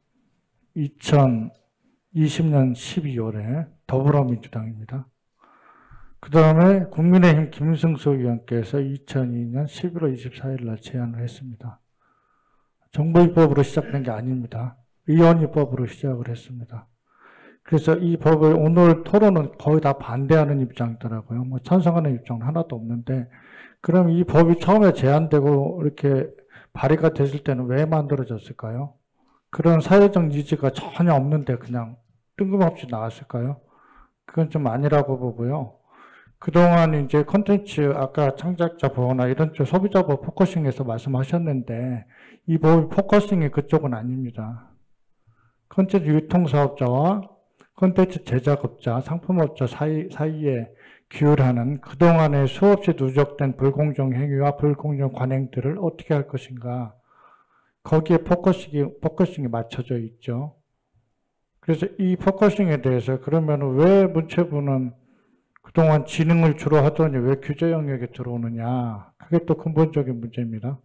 2020년 12월에 더불어민주당입니다. 그 다음에 국민의힘 김승수 의원께서 2002년 11월 24일 날 제안을 했습니다. 정부 입법으로 시작된 게 아닙니다. 의원 입법으로 시작을 했습니다. 그래서 이 법을 오늘 토론은 거의 다 반대하는 입장이더라고요. 뭐 찬성하는 입장은 하나도 없는데, 그럼 이 법이 처음에 제안되고 이렇게 발의가 됐을 때는 왜 만들어졌을까요? 그런 사회적 니즈가 전혀 없는데 그냥 뜬금없이 나왔을까요? 그건 좀 아니라고 보고요. 그동안 이제 콘텐츠, 아까 창작자 보호나 이런 쪽 소비자 보호 포커싱에서 말씀하셨는데, 이 법의 포커싱이 그쪽은 아닙니다. 콘텐츠 유통사업자와 콘텐츠 제작업자, 상품업자 사이에 규율하는 그동안의 수없이 누적된 불공정 행위와 불공정 관행들을 어떻게 할 것인가. 거기에 포커싱이 맞춰져 있죠. 그래서 이 포커싱에 대해서 그러면 왜 문체부는 그동안 지능을 주로 하더니 왜 규제 영역에 들어오느냐. 그게 또 근본적인 문제입니다.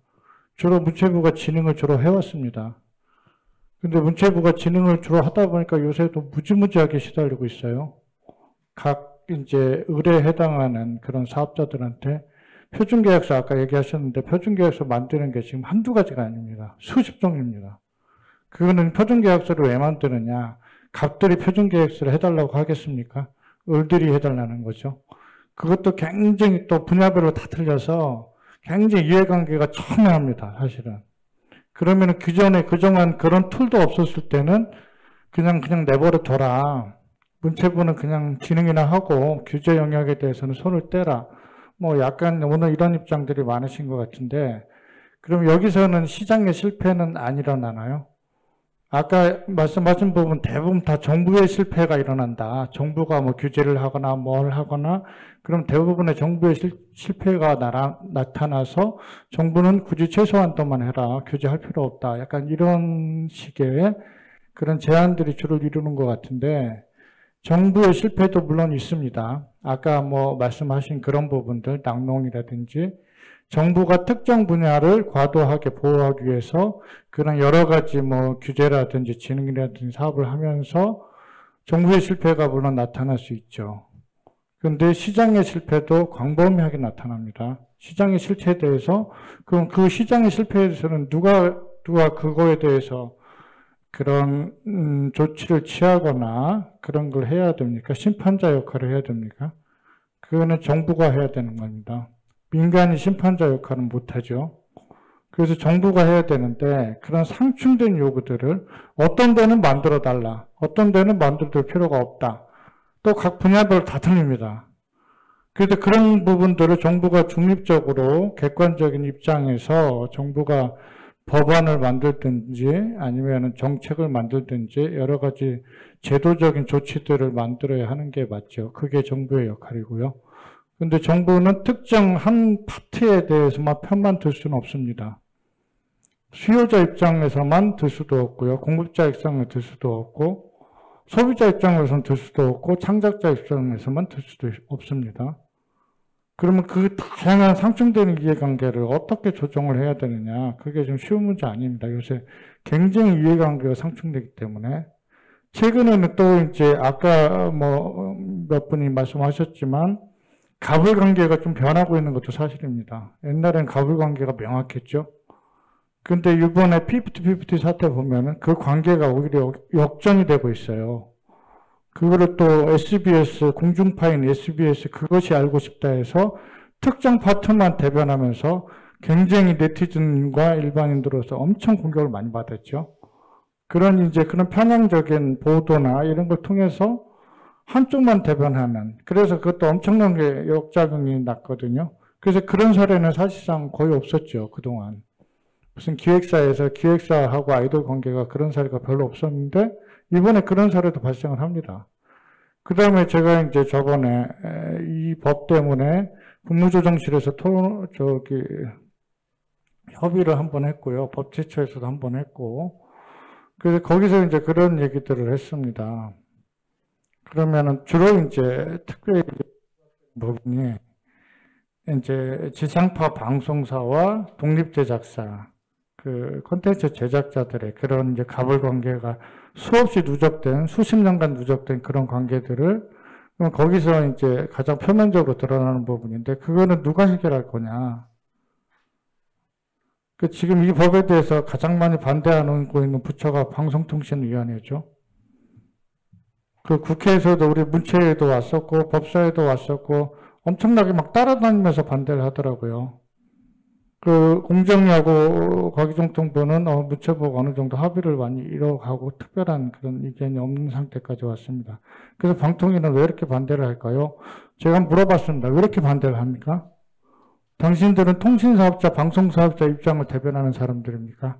주로 문체부가 지능을 주로 해왔습니다. 근데 문체부가 지능을 주로 하다 보니까 요새도 무지무지하게 시달리고 있어요. 각 이제 의뢰에 해당하는 그런 사업자들한테 표준계약서 아까 얘기하셨는데 표준계약서 만드는 게 지금 한두 가지가 아닙니다. 수십 종류입니다. 그거는 표준계약서를 왜 만드느냐. 갑들이 표준계약서를 해달라고 하겠습니까? 을들이 해달라는 거죠. 그것도 굉장히 또 분야별로 다 틀려서 굉장히 이해관계가 첨예합니다. 사실은. 그러면 기존에 그동안 그런 툴도 없었을 때는 그냥 내버려둬라. 문체부는 그냥 진행이나 하고 규제 영역에 대해서는 손을 떼라. 뭐 약간 오늘 이런 입장들이 많으신 것 같은데, 그럼 여기서는 시장의 실패는 안 일어나나요? 아까 말씀하신 부분 대부분 다 정부의 실패가 일어난다. 정부가 뭐 규제를 하거나 뭘 하거나, 그럼 대부분의 정부의 실패가 나타나서 정부는 굳이 최소한 것만 해라. 규제할 필요 없다. 약간 이런 식의 그런 제안들이 주를 이루는 것 같은데, 정부의 실패도 물론 있습니다. 아까 뭐 말씀하신 그런 부분들, 낙농이라든지 정부가 특정 분야를 과도하게 보호하기 위해서 그런 여러 가지 뭐 규제라든지 지능이라든지 사업을 하면서 정부의 실패가 물론 나타날 수 있죠. 그런데 시장의 실패도 광범위하게 나타납니다. 시장의 실패에 대해서, 그럼 그 시장의 실패에 대해서는 누가 그거에 대해서 그런 조치를 취하거나 그런 걸 해야 됩니까? 심판자 역할을 해야 됩니까? 그거는 정부가 해야 되는 겁니다. 민간이 심판자 역할은 못하죠. 그래서 정부가 해야 되는데 그런 상충된 요구들을 어떤 데는 만들어 달라, 어떤 데는 만들어둘 필요가 없다. 또 각 분야별로 다 틀립니다. 그래서 그런 부분들을 정부가 중립적으로 객관적인 입장에서 정부가 법안을 만들든지 아니면 정책을 만들든지 여러 가지 제도적인 조치들을 만들어야 하는 게 맞죠. 그게 정부의 역할이고요. 근데 정부는 특정 한 파트에 대해서만 편만 들 수는 없습니다. 수요자 입장에서만 들 수도 없고요. 공급자 입장에 들 수도 없고 소비자 입장에서는 들 수도 없고 창작자 입장에서만 들 수도 없습니다. 그러면 그 다양한 상충되는 이해관계를 어떻게 조정을 해야 되느냐. 그게 좀 쉬운 문제 아닙니다. 요새 굉장히 이해관계가 상충되기 때문에 최근에는 또 이제 아까 뭐 몇 분이 말씀하셨지만 가불관계가 좀 변하고 있는 것도 사실입니다. 옛날엔 가불관계가 명확했죠. 근데 이번에 피프티 사태 보면은 그 관계가 오히려 역전이 되고 있어요. 그거를 또 SBS, 공중파인 SBS 그것이 알고 싶다 해서 특정 파트만 대변하면서 굉장히 네티즌과 일반인들로서 엄청 공격을 많이 받았죠. 그런 편향적인 보도나 이런 걸 통해서 한쪽만 대변하는, 그래서 그것도 엄청난 게 역작용이 났거든요. 그래서 그런 사례는 사실상 거의 없었죠, 그동안. 무슨 기획사에서 기획사하고 아이돌 관계가 그런 사례가 별로 없었는데, 이번에 그런 사례도 발생을 합니다. 그 다음에 제가 저번에 이 법 때문에 국무조정실에서 협의를 한번 했고요. 법제처에서도 한번 했고, 그래서 거기서 그런 얘기들을 했습니다. 그러면은 주로 특별히 부분이 지상파 방송사와 독립제작사, 그 콘텐츠 제작자들의 그런 가불관계가 수없이 누적된, 수십 년간 누적된 그런 관계들을 거기서 가장 표면적으로 드러나는 부분인데, 그거는 누가 해결할 거냐. 지금 이 법에 대해서 가장 많이 반대하고 있는 부처가 방송통신위원회죠. 그 국회에서도 우리 문체에도 왔었고, 법사에도 왔었고, 엄청나게 막 따라다니면서 반대를 하더라고요. 그 공정위하고 과기정통부는 문체부가 어느 정도 합의를 많이 이뤄가고 특별한 그런 의견이 없는 상태까지 왔습니다. 그래서 방통위는 왜 이렇게 반대를 할까요? 제가 물어봤습니다. 왜 이렇게 반대를 합니까? 당신들은 통신사업자, 방송사업자 입장을 대변하는 사람들입니까?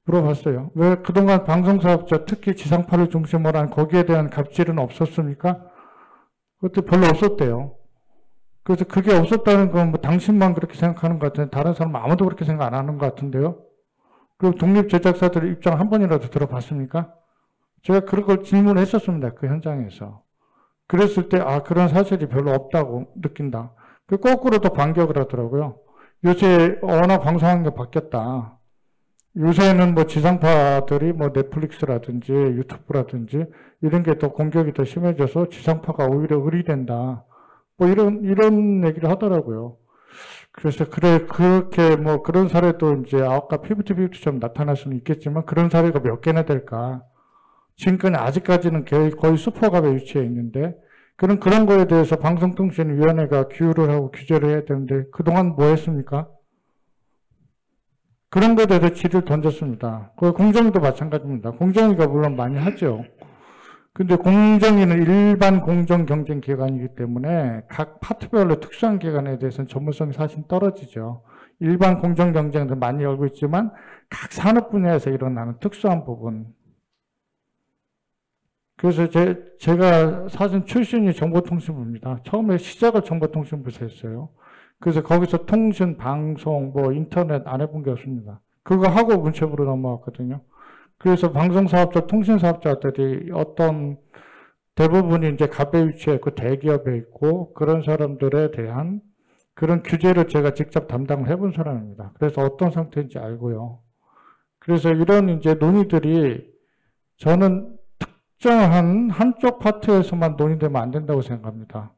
물어봤어요. 왜 그동안 방송사업자, 특히 지상파를 중심으로 한 거기에 대한 갑질은 없었습니까? 그것도 별로 없었대요. 그래서 그게 없었다는 건 뭐 당신만 그렇게 생각하는 것 같은데 다른 사람은 아무도 그렇게 생각 안 하는 것 같은데요. 그리고 독립제작사들의 입장 한 번이라도 들어봤습니까? 제가 그런 걸 질문을 했었습니다. 그 현장에서. 그랬을 때 그런 사실이 별로 없다고 느낀다. 그 거꾸로 또 반격을 하더라고요. 요새 워낙 방송 환경이 바뀌었다. 요새는 뭐 지상파들이 뭐 넷플릭스라든지 유튜브라든지 이런 게 더 공격이 더 심해져서 지상파가 오히려 의리된다. 뭐 이런 얘기를 하더라고요. 그래서 그렇게 뭐 그런 사례도 아까 피프티처럼 나타날 수는 있겠지만 그런 사례가 몇 개나 될까. 지금까지 아직까지는 거의 슈퍼갑에 위치해 있는데 그런 거에 대해서 방송통신위원회가 규율을 하고 규제를 해야 되는데 그동안 뭐 했습니까? 그런 거에 대해서 질의를 던졌습니다. 공정위도 마찬가지입니다. 공정위가 물론 많이 하죠. 근데 공정위는 일반 공정경쟁기관이기 때문에 각 파트별로 특수한 기관에 대해서는 전문성이 사실 떨어지죠. 일반 공정경쟁도 많이 알고 있지만 각 산업 분야에서 일어나는 특수한 부분. 그래서 제가 사실 출신이 정보통신부입니다. 처음에 시작을 정보통신부에서 했어요. 그래서 거기서 통신, 방송, 뭐 인터넷 안 해본 게 없습니다. 그거 하고 문체부로 넘어왔거든요. 그래서 방송사업자, 통신사업자들이 어떤 대부분이 갑에 위치해 있고 대기업에 있고 그런 사람들에 대한 그런 규제를 제가 직접 담당을 해본 사람입니다. 그래서 어떤 상태인지 알고요. 그래서 이런 논의들이 저는 특정한 한쪽 파트에서만 논의되면 안 된다고 생각합니다.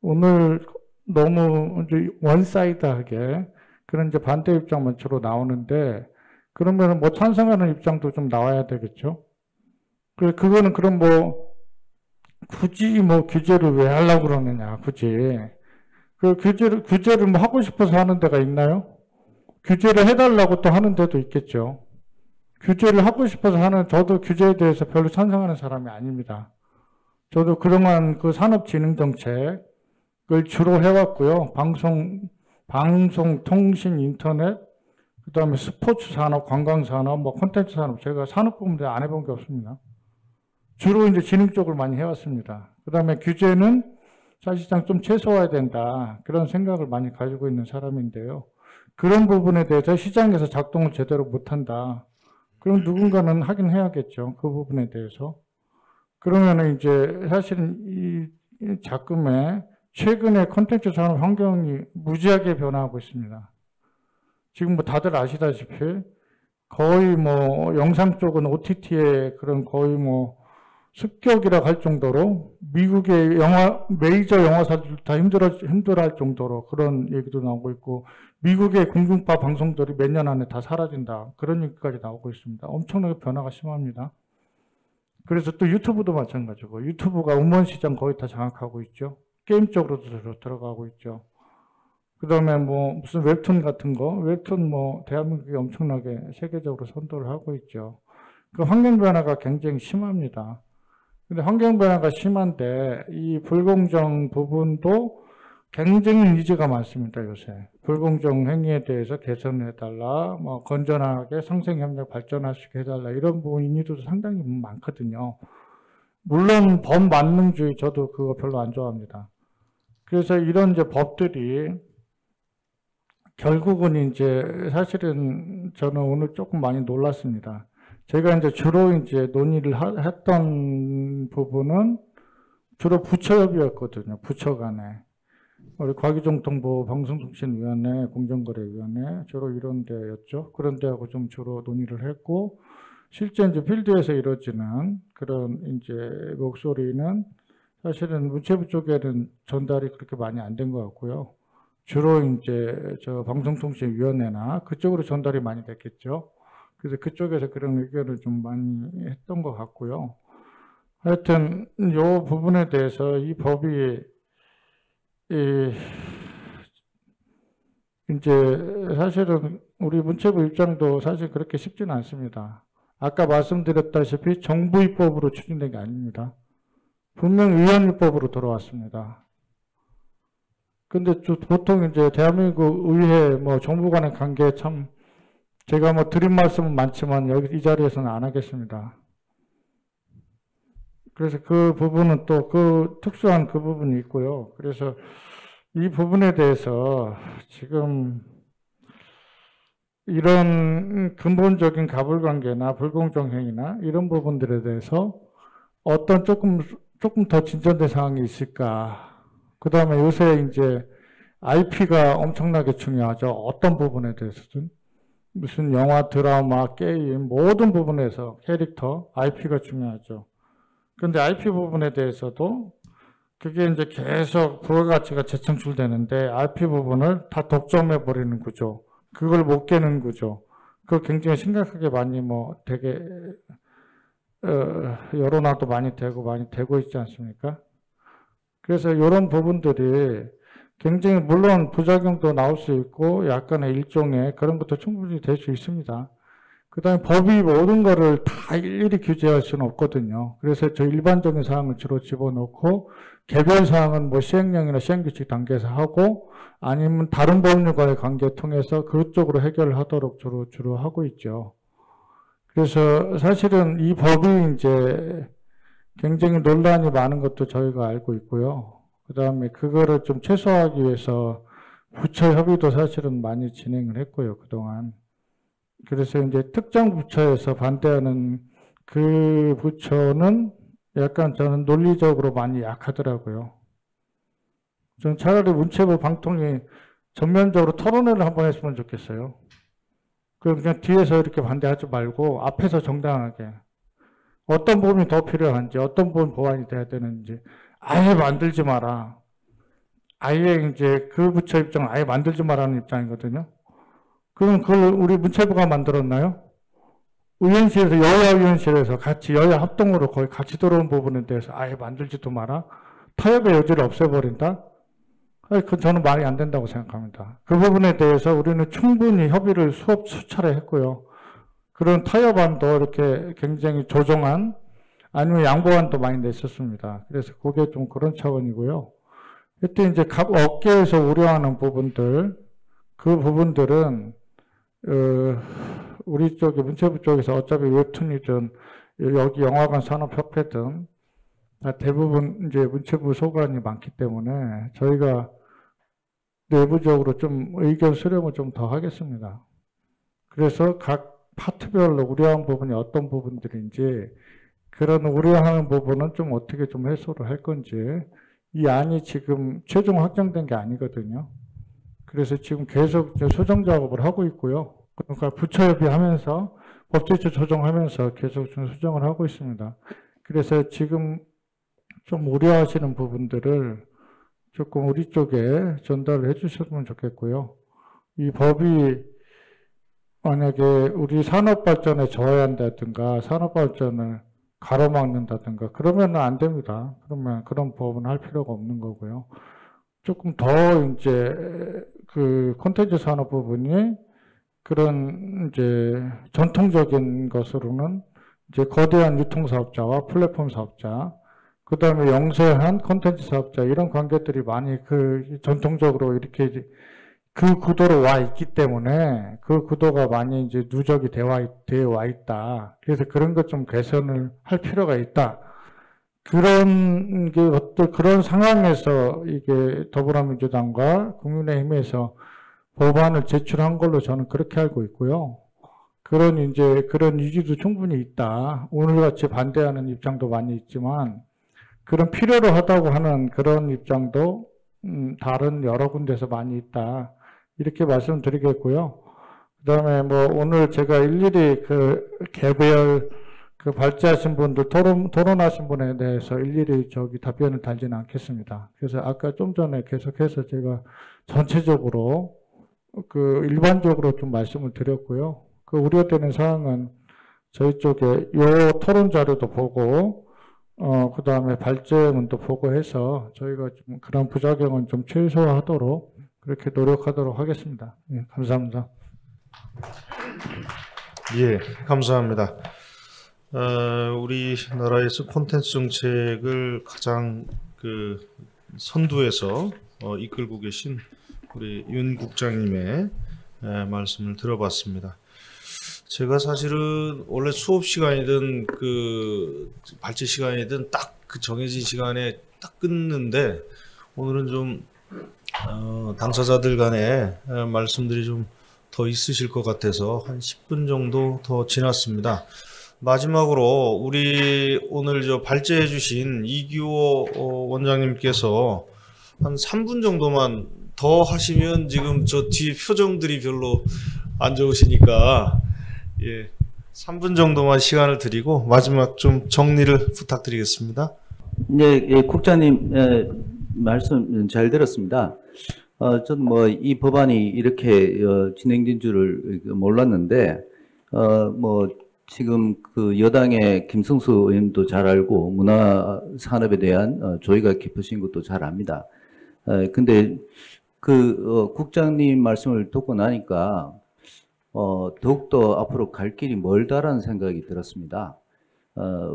오늘 너무 원사이드하게 그런 반대 입장만 주로 나오는데 그러면 뭐 찬성하는 입장도 좀 나와야 되겠죠. 그거는 그럼 뭐 굳이 뭐 규제를 왜 하려고 그러느냐, 굳이. 그 규제를 뭐 하고 싶어서 하는 데가 있나요? 규제를 해달라고 또 하는 데도 있겠죠. 규제를 하고 싶어서 하는, 저도 규제에 대해서 별로 찬성하는 사람이 아닙니다. 저도 그동안 그 산업진흥정책을 주로 해왔고요. 방송, 통신, 인터넷, 그 다음에 스포츠 산업, 관광 산업, 뭐 콘텐츠 산업, 제가 산업 부분에 안 해본 게 없습니다. 주로 이제 진흥 쪽을 많이 해왔습니다. 그 다음에 규제는 사실상 좀 최소화해야 된다. 그런 생각을 많이 가지고 있는 사람인데요. 그런 부분에 대해서 시장에서 작동을 제대로 못한다. 그럼 누군가는 하긴 해야겠죠. 그 부분에 대해서. 그러면은 이제 사실은 이 작금에 최근에 콘텐츠 산업 환경이 무지하게 변화하고 있습니다. 지금 뭐 다들 아시다시피 거의 뭐 영상 쪽은 OTT의 그런 거의 뭐 습격이라고 할 정도로 미국의 메이저 영화사들 다 힘들어할 정도로 그런 얘기도 나오고 있고, 미국의 공중파 방송들이 몇 년 안에 다 사라진다. 그런 얘기까지 나오고 있습니다. 엄청나게 변화가 심합니다. 그래서 또 유튜브도 마찬가지고, 유튜브가 음원 시장 거의 다 장악하고 있죠. 게임 쪽으로도 들어가고 있죠. 그 다음에 뭐 무슨 웹툰 같은 거, 웹툰 뭐 대한민국이 엄청나게 세계적으로 선도를 하고 있죠. 그 환경 변화가 굉장히 심합니다. 근데 환경 변화가 심한데 이 불공정 부분도 굉장히 니즈가 많습니다, 요새. 불공정 행위에 대해서 개선해달라, 뭐 건전하게 상생협력 발전할 수 있게 해달라, 이런 부분 인지도도 상당히 많거든요. 물론 법 만능주의, 저도 그거 별로 안 좋아합니다. 그래서 이런 이제 법들이 결국은 이제 사실은 저는 오늘 조금 많이 놀랐습니다. 제가 이제 주로 이제 논의를 했던 부분은 주로 부처협의였거든요. 부처 간에. 우리 과기정통부 방송통신위원회, 공정거래위원회, 주로 이런 데였죠. 그런 데하고 좀 주로 논의를 했고, 실제 이제 필드에서 이루어지는 그런 이제 목소리는 사실은 문체부 쪽에는 전달이 그렇게 많이 안 된 것 같고요. 주로 이제 저 방송통신위원회나 그쪽으로 전달이 많이 됐겠죠. 그래서 그쪽에서 그런 의견을 좀 많이 했던 것 같고요. 하여튼 이 부분에 대해서 이 법이 이제 사실은 우리 문체부 입장도 사실 그렇게 쉽지는 않습니다. 아까 말씀드렸다시피 정부 입법으로 추진된 게 아닙니다. 분명 의원 입법으로 들어왔습니다. 근데 보통 이제 대한민국 의회 뭐 정부 간의 관계 참 제가 뭐 드린 말씀은 많지만 여기 이 자리에서는 안 하겠습니다. 그래서 그 부분은 또 그 특수한 그 부분이 있고요. 그래서 이 부분에 대해서 지금 이런 근본적인 가불관계나 불공정행위나 이런 부분들에 대해서 어떤 조금 더 진전된 상황이 있을까. 그 다음에 요새 이제 IP가 엄청나게 중요하죠. 어떤 부분에 대해서든. 무슨 영화, 드라마, 게임, 모든 부분에서 캐릭터, IP가 중요하죠. 그런데 IP 부분에 대해서도 그게 이제 계속 부가가치가 재창출되는데 IP 부분을 다 독점해버리는 구조. 그걸 못 깨는 구조. 그걸 굉장히 심각하게 많이 뭐 되게, 여론화도 많이 되고 있지 않습니까? 그래서 이런 부분들이 굉장히 물론 부작용도 나올 수 있고 약간의 일종의 그런 것도 충분히 될 수 있습니다. 그 다음에 법이 모든 거를 다 일일이 규제할 수는 없거든요. 그래서 저 일반적인 사항을 주로 집어넣고 개별 사항은 뭐 시행령이나 시행규칙 단계에서 하고 아니면 다른 법률과의 관계 통해서 그쪽으로 해결을 하도록 주로 하고 있죠. 그래서 사실은 이 법이 이제 굉장히 논란이 많은 것도 저희가 알고 있고요. 그 다음에 그거를 좀 최소화하기 위해서 부처 협의도 사실은 많이 진행을 했고요, 그동안. 그래서 이제 특정 부처에서 반대하는 그 부처는 약간 저는 논리적으로 많이 약하더라고요. 저는 차라리 문체부 방통위 전면적으로 토론회를 한번 했으면 좋겠어요. 그냥 뒤에서 이렇게 반대하지 말고 앞에서 정당하게 어떤 부분이 더 필요한지, 어떤 부분 보완이 돼야 되는지 아예 만들지 마라. 아예 이제 그 부처 입장은 아예 만들지 마라는 입장이거든요. 그럼 그걸 우리 문체부가 만들었나요? 의원실에서, 여야의원실에서 같이 여야 합동으로 거의 같이 들어온 부분에 대해서 아예 만들지도 마라. 타협의 여지를 없애버린다? 그건 저는 말이 안 된다고 생각합니다. 그 부분에 대해서 우리는 충분히 협의를 수차례 했고요. 그런 타협안도 이렇게 굉장히 조정안 아니면 양보안도 많이 냈었습니다. 그래서 그게 좀 그런 차원이고요. 이때 이제 업계에서 우려하는 부분들, 그 부분들은 우리 쪽에 문체부 쪽에서 어차피 웹툰이든 여기 영화관 산업협회든 대부분 이제 문체부 소관이 많기 때문에 저희가 내부적으로 좀 의견 수렴을 좀 더 하겠습니다. 그래서 각 파트별로 우려한 부분이 어떤 부분들인지 그런 우려하는 부분은 좀 어떻게 좀 해소를 할 건지 이 안이 지금 최종 확정된 게 아니거든요. 그래서 지금 계속 소정 작업을 하고 있고요. 그러니까 부처협의하면서 법제처 조정하면서 계속 좀 수정을 하고 있습니다. 그래서 지금 좀 우려하시는 부분들을 조금 우리 쪽에 전달을 해주셨으면 좋겠고요. 이 법이 만약에 우리 산업발전에 저해한다든가 산업발전을 가로막는다든가 그러면 안 됩니다. 그러면 그런 법은 할 필요가 없는 거고요. 조금 더 이제 그 콘텐츠 산업 부분이 그런 이제 전통적인 것으로는 이제 거대한 유통사업자와 플랫폼 사업자, 그 다음에 영세한 콘텐츠 사업자 이런 관계들이 많이 그 전통적으로 이렇게 그 구도로 와 있기 때문에 그 구도가 많이 이제 누적이 되어 와 있다. 그래서 그런 것 좀 개선을 할 필요가 있다. 그런 게 그런 상황에서 이게 더불어민주당과 국민의힘에서 법안을 제출한 걸로 저는 그렇게 알고 있고요. 그런 의지도 충분히 있다. 오늘같이 반대하는 입장도 많이 있지만 그런 필요로 하다고 하는 그런 입장도 다른 여러 군데서 많이 있다. 이렇게 말씀드리겠고요. 그 다음에 뭐 오늘 제가 일일이 그 개별 그 발제하신 분들 토론하신 분에 대해서 일일이 답변을 달지는 않겠습니다. 그래서 아까 좀 전에 계속해서 제가 전체적으로 그 일반적으로 좀 말씀을 드렸고요. 그 우려되는 사항은 저희 쪽에 요 토론 자료도 보고 그 다음에 발제문도 보고 해서 저희가 좀 그런 부작용은 좀 최소화하도록 그렇게 노력하도록 하겠습니다. 예, 감사합니다. 예, 감사합니다. 우리나라에서 콘텐츠 정책을 가장 그 선두에서 이끌고 계신 우리 윤 국장님의 말씀을 들어봤습니다. 제가 사실은 원래 수업 시간이든 그 발제 시간이든 딱 그 정해진 시간에 딱 끊는데 오늘은 좀 당사자들 간에 말씀들이 좀 더 있으실 것 같아서 한 10분 정도 더 지났습니다. 마지막으로 우리 오늘 발제해 주신 이규호 원장님께서 한 3분 정도만 더 하시면 지금 저 뒤에 표정들이 별로 안 좋으시니까 예, 3분 정도만 시간을 드리고 마지막 좀 정리를 부탁드리겠습니다. 네, 예, 국장님 말씀 잘 들었습니다. 저는 뭐 이 법안이 이렇게 진행된 줄을 몰랐는데 뭐 지금 그 여당의 김승수 의원도 잘 알고 문화 산업에 대한 조의가 깊으신 것도 잘 압니다. 근데 그 국장님 말씀을 듣고 나니까 더욱더 앞으로 갈 길이 멀다라는 생각이 들었습니다.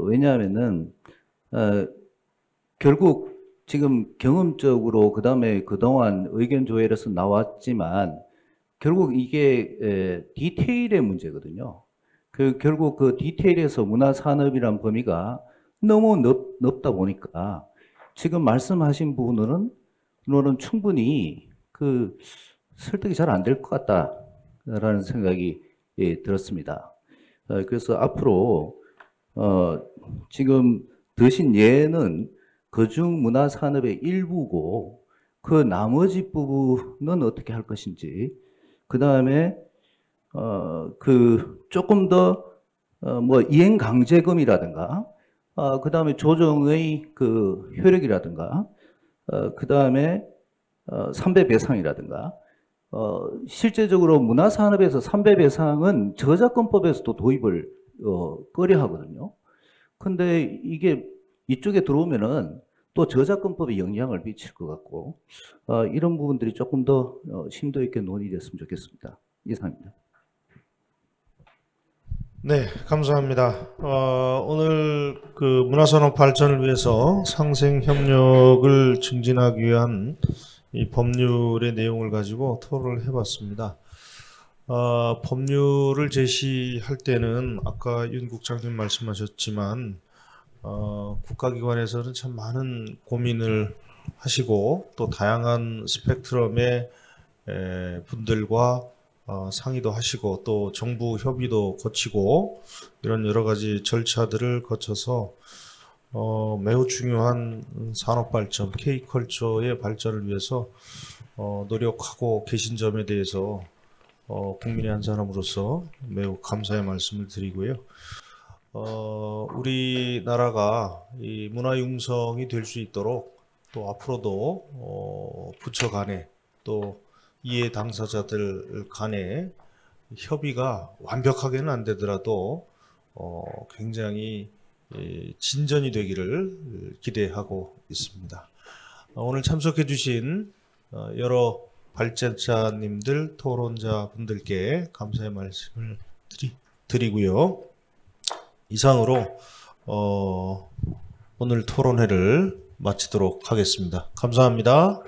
왜냐하면은 결국 지금 경험적으로 그다음에 그동안 의견 조율에서 나왔지만 결국 이게 디테일의 문제거든요. 결국 그 디테일에서 문화산업이란 범위가 너무 넓다 보니까 지금 말씀하신 부분은 충분히 그 설득이 잘 안 될 것 같다라는 생각이 들었습니다. 그래서 앞으로 지금 드신 예는 그중 문화산업의 일부고 그 나머지 부분은 어떻게 할 것인지 그 다음에 그 조금 더 뭐 이행강제금이라든가 그 다음에 조정의 그 효력이라든가 그 다음에 3배 배상이라든가 실제적으로 문화산업에서 3배 배상은 저작권법에서도 도입을 꺼려 하거든요. 근데 이게 이쪽에 들어오면은 또 저작권법에 영향을 미칠 것 같고 이런 부분들이 조금 더 심도 있게 논의됐으면 좋겠습니다. 이상입니다. 네, 감사합니다. 오늘 그 문화산업 발전을 위해서 상생협력을 증진하기 위한 이 법률의 내용을 가지고 토론을 해봤습니다. 법률을 제시할 때는 아까 윤 국장님 말씀하셨지만 국가기관에서는 참 많은 고민을 하시고 또 다양한 스펙트럼의 분들과 상의도 하시고 또 정부 협의도 거치고 이런 여러 가지 절차들을 거쳐서 매우 중요한 산업 발전, K컬처의 발전을 위해서 노력하고 계신 점에 대해서 국민의 한 사람으로서 매우 감사의 말씀을 드리고요. 우리나라가 이 문화융성이 될 수 있도록 또 앞으로도 부처 간에 또 이해 당사자들 간에 협의가 완벽하게는 안 되더라도 굉장히 진전이 되기를 기대하고 있습니다. 오늘 참석해 주신 여러 발제자님들, 토론자 분들께 감사의 말씀을 드리고요. 이상으로 오늘 토론회를 마치도록 하겠습니다. 감사합니다.